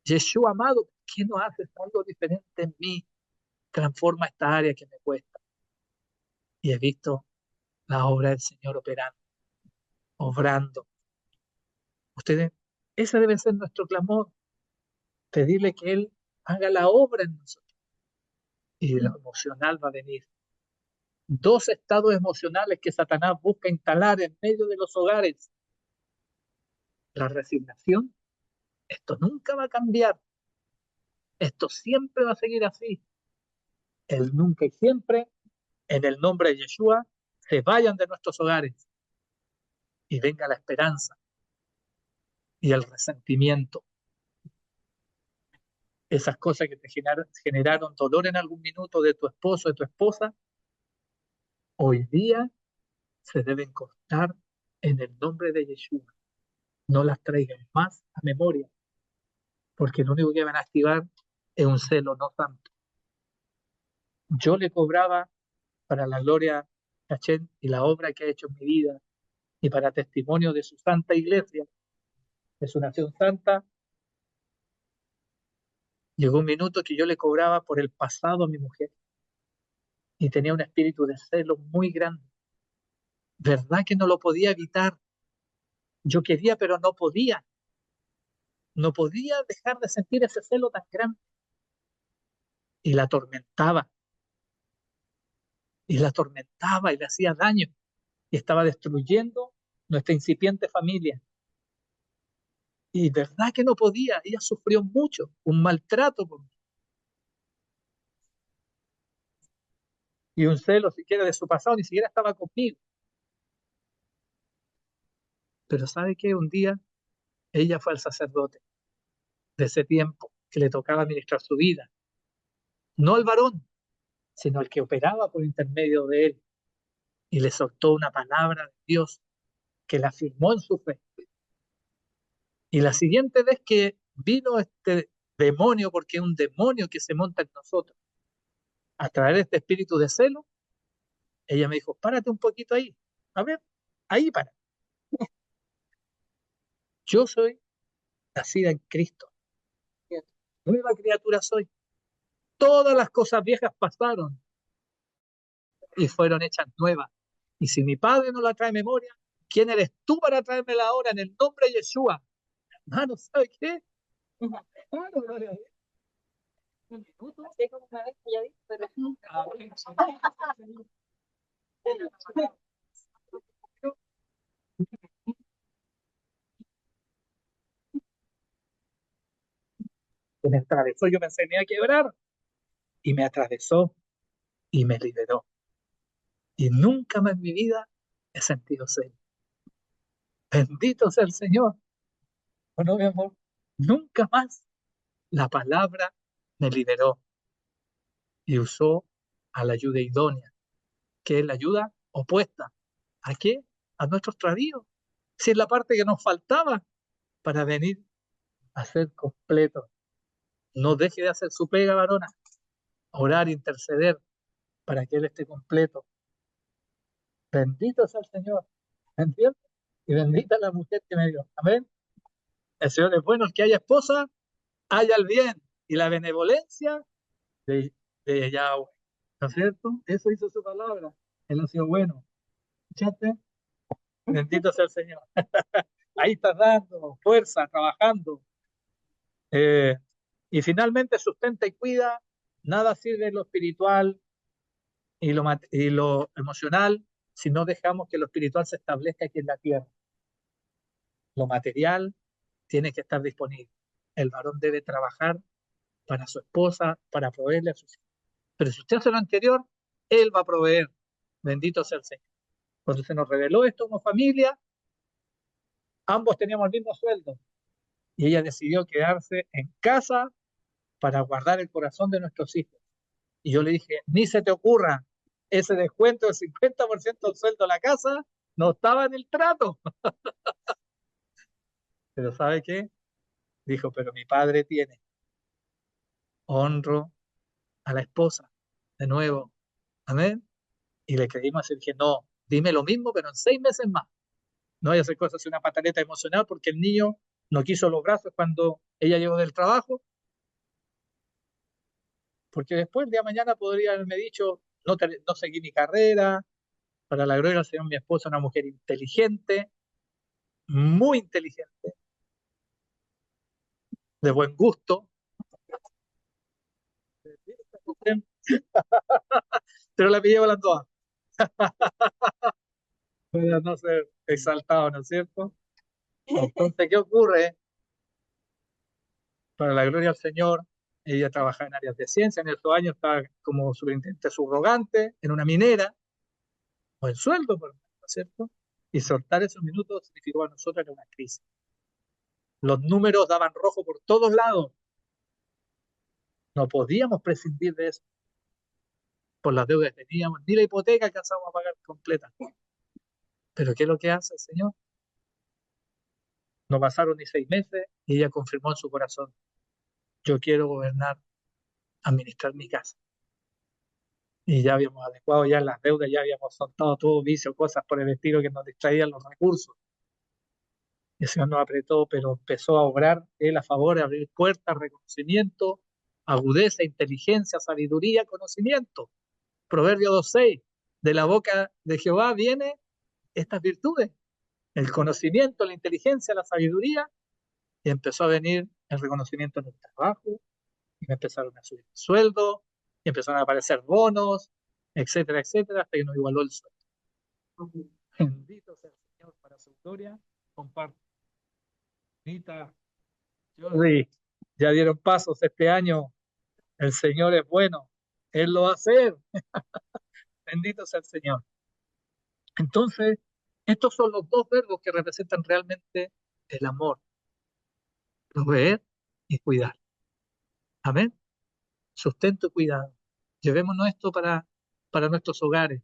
Yeshua amado, ¿por qué no haces algo diferente en mí? Transforma esta área que me cuesta. Y he visto la obra del Señor operando, obrando. Ustedes, ese debe ser nuestro clamor, pedirle que Él haga la obra en nosotros. Y lo emocional va a venir. Dos estados emocionales que Satanás busca instalar en medio de los hogares. La resignación, esto nunca va a cambiar, esto siempre va a seguir así. El nunca y siempre, en el nombre de Yeshua, se vayan de nuestros hogares y venga la esperanza y el resentimiento. Esas cosas que te generaron dolor en algún minuto de tu esposo, de tu esposa, hoy día se deben cortar en el nombre de Yeshua. No las traigan más a memoria, porque lo único que van a activar es un celo no santo. Yo le cobraba para la gloria de Hashem y la obra que ha hecho en mi vida y para testimonio de su santa iglesia, de su nación santa. Llegó un minuto que yo le cobraba por el pasado a mi mujer y tenía un espíritu de celo muy grande. ¿Verdad que no lo podía evitar? Yo quería, pero no podía. No podía dejar de sentir ese celo tan grande. Y la atormentaba. Y la atormentaba y le hacía daño. Y estaba destruyendo nuestra incipiente familia. Y verdad que no podía. Ella sufrió mucho, un maltrato conmigo. Y un celo siquiera de su pasado, ni siquiera estaba conmigo. Pero ¿sabe qué? Un día ella fue al sacerdote de ese tiempo que le tocaba administrar su vida. No al varón, sino al que operaba por intermedio de él. Y le soltó una palabra de Dios que la afirmó en su fe. Y la siguiente vez que vino este demonio, porque es un demonio que se monta en nosotros, a traer este espíritu de celo, ella me dijo, párate un poquito ahí. A ver, ahí para. Yo soy nacida en Cristo. Nueva criatura soy. Todas las cosas viejas pasaron y fueron hechas nuevas. Y si mi padre no la trae memoria, ¿quién eres tú para traérmela ahora en el nombre de Yeshua? Hermano, ¿sabe qué? Hermano, gloria a Dios. Un minuto. Así como una vez que ya vi, pero en el travesón yo me enseñé a quebrar. y me atravesó y me liberó. Y nunca más en mi vida he sentido celo. Bendito sea el Señor. ¿O no, mi amor? Nunca más la palabra me liberó y usó a la ayuda idónea, que es la ayuda opuesta. ¿A qué? A nuestros extravíos. Si es la parte que nos faltaba para venir a ser completos. No deje de hacer su pega, varona. Orar, interceder para que Él esté completo. Bendito sea el Señor. ¿Entiendes? Y bendita la mujer que me dio. Amén. El Señor es bueno. El que haya esposa, haya el bien y la benevolencia de Yahweh. ¿No es cierto? Eso hizo su palabra. Él ha sido bueno. ¿Escuchaste? Bendito sea el Señor. Ahí está dando fuerza, trabajando. Y finalmente sustenta y cuida. Nada sirve lo espiritual y lo emocional si no dejamos que lo espiritual se establezca aquí en la tierra. Lo material tiene que estar disponible. El varón debe trabajar para su esposa, para proveerle a sus hijos. Pero si usted hace lo anterior, él va a proveer. Bendito sea el Señor. Cuando se nos reveló esto como familia, ambos teníamos el mismo sueldo y ella decidió quedarse en casa para guardar el corazón de nuestros hijos. Y yo le dije, ni se te ocurra, ese descuento del 50% del sueldo de la casa no estaba en el trato. Pero ¿sabe qué? Dijo, pero mi padre tiene. Honro a la esposa. De nuevo. Amén. Y le creímos y dije, no, dime lo mismo, pero en 6 meses más. No vaya a hacer cosas así, una pataleta emocional, porque el niño no quiso los brazos cuando ella llegó del trabajo. Porque después, el día de mañana, podría haberme dicho, no seguí mi carrera. Para la gloria del Señor, mi esposa es una mujer inteligente, muy inteligente, de buen gusto. Pero la pillé volando a. Para no ser exaltado, ¿no es cierto? Entonces, ¿qué ocurre? Para la gloria del Señor, ella trabajaba en áreas de ciencia, en esos años estaba como superintendente subrogante en una minera, o en sueldo, ¿no es cierto? Y soltar esos minutos significó a nosotros era una crisis. Los números daban rojo por todos lados. No podíamos prescindir de eso. Por las deudas que teníamos, ni la hipoteca alcanzamos a pagar completa. Pero ¿qué es lo que hace el Señor? No pasaron ni 6 meses y ella confirmó en su corazón, yo quiero gobernar, administrar mi casa. Y ya habíamos adecuado ya las deudas, ya habíamos soltado todo vicio, cosas por el estilo que nos distraían los recursos. Y el Señor nos apretó, pero empezó a obrar Él a favor, a abrir puertas, reconocimiento, agudeza, inteligencia, sabiduría, conocimiento. Proverbio 2:6, de la boca de Jehová vienen estas virtudes, el conocimiento, la inteligencia, la sabiduría, y empezó a venir el reconocimiento en el trabajo, y me empezaron a subir el sueldo, y empezaron a aparecer bonos, etcétera, etcétera, hasta que nos igualó el sueldo. Bendito sea el Señor para su gloria. Comparto. Anita, Jordi, ya dieron pasos este año. El Señor es bueno. Él lo va a hacer. Bendito sea el Señor. Entonces, estos son los dos verbos que representan realmente el amor. Proveer y cuidar. Amén. Sustento y cuidado. Llevémonos esto para nuestros hogares.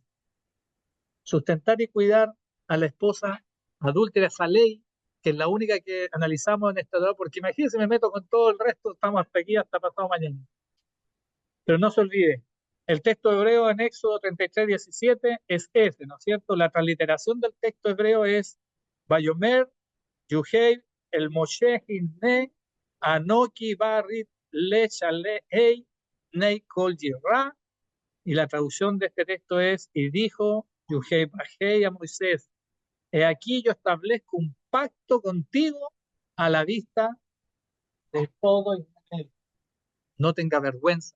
Sustentar y cuidar a la esposa adúltera, esa ley, que es la única que analizamos en esta edad, porque imagínense, me meto con todo el resto, estamos hasta aquí, hasta pasado mañana. Pero no se olvide, el texto hebreo en Éxodo 33:17 es ese, ¿no es cierto? La transliteración del texto hebreo es Bayomer, Yuhei, el Moshe, Hinne, Anoki, Barit, Le, Shale, Ei, Nei, Kol, Yirra. Y la traducción de este texto es, y dijo Yuhei Bajei a Moisés, he aquí yo establezco un pacto contigo a la vista de todo Israel. No tenga vergüenza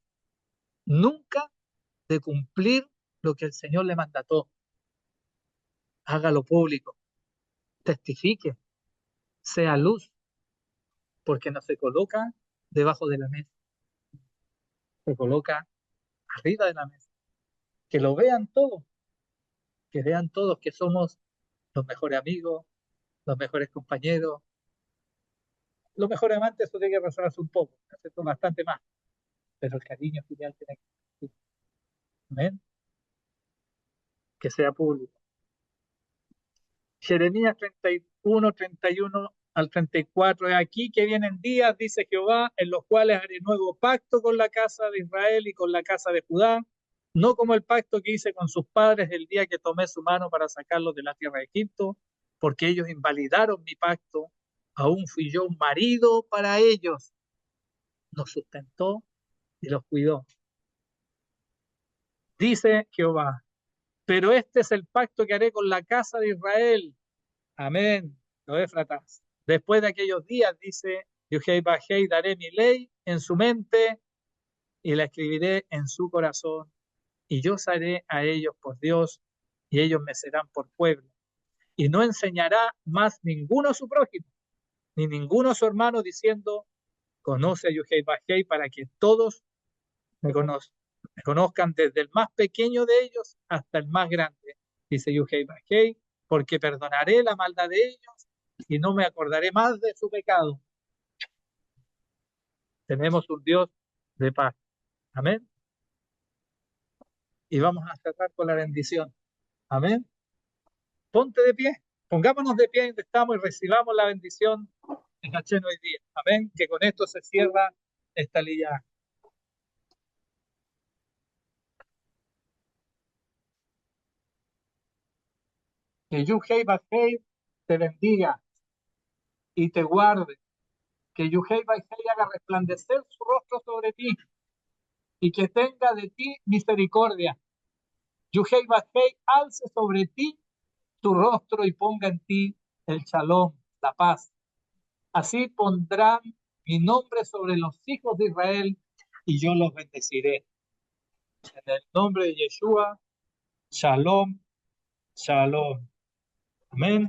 nunca de cumplir lo que el Señor le mandató. Hágalo público, testifique, sea luz, porque no se coloca debajo de la mesa, se coloca arriba de la mesa. Que lo vean todos, que vean todos que somos los mejores amigos, los mejores compañeros, los mejores amantes. Eso tiene que razonarse un poco, ¿cierto? Bastante más, pero el cariño filial tiene que existir. Amén. Que sea público. Jeremías 31, 31 al 34, es aquí que vienen días, dice Jehová, en los cuales haré nuevo pacto con la casa de Israel y con la casa de Judá, no como el pacto que hice con sus padres el día que tomé su mano para sacarlos de la tierra de Egipto, porque ellos invalidaron mi pacto, aún fui yo un marido para ellos, nos sustentó y los cuidó. Dice Jehová, pero este es el pacto que haré con la casa de Israel. Amén. Lo Éfratas. Después de aquellos días, dice Yuhei Bajei, daré mi ley en su mente y la escribiré en su corazón. Y yo seré a ellos por Dios y ellos me serán por pueblo. Y no enseñará más ninguno a su prójimo, ni ninguno a su hermano, diciendo, conoce a Yuhei Bajei, para que todos me conozcan desde el más pequeño de ellos hasta el más grande, dice Yuhei Bajei, porque perdonaré la maldad de ellos y no me acordaré más de su pecado. Tenemos un Dios de paz. Amén. Y vamos a cerrar con la bendición. Amén. Ponte de pie. Pongámonos de pie donde estamos y recibamos la bendición de Hachén hoy día. Amén. Que con esto se cierra esta liga. Que Yuhei Bajei te bendiga y te guarde. Que Yuhei Bajei haga resplandecer su rostro sobre ti y que tenga de ti misericordia. Yuhei Bajei alce sobre ti tu rostro y ponga en ti el shalom, la paz. Así pondrán mi nombre sobre los hijos de Israel y yo los bendeciré. En el nombre de Yeshua, shalom, shalom. Amén.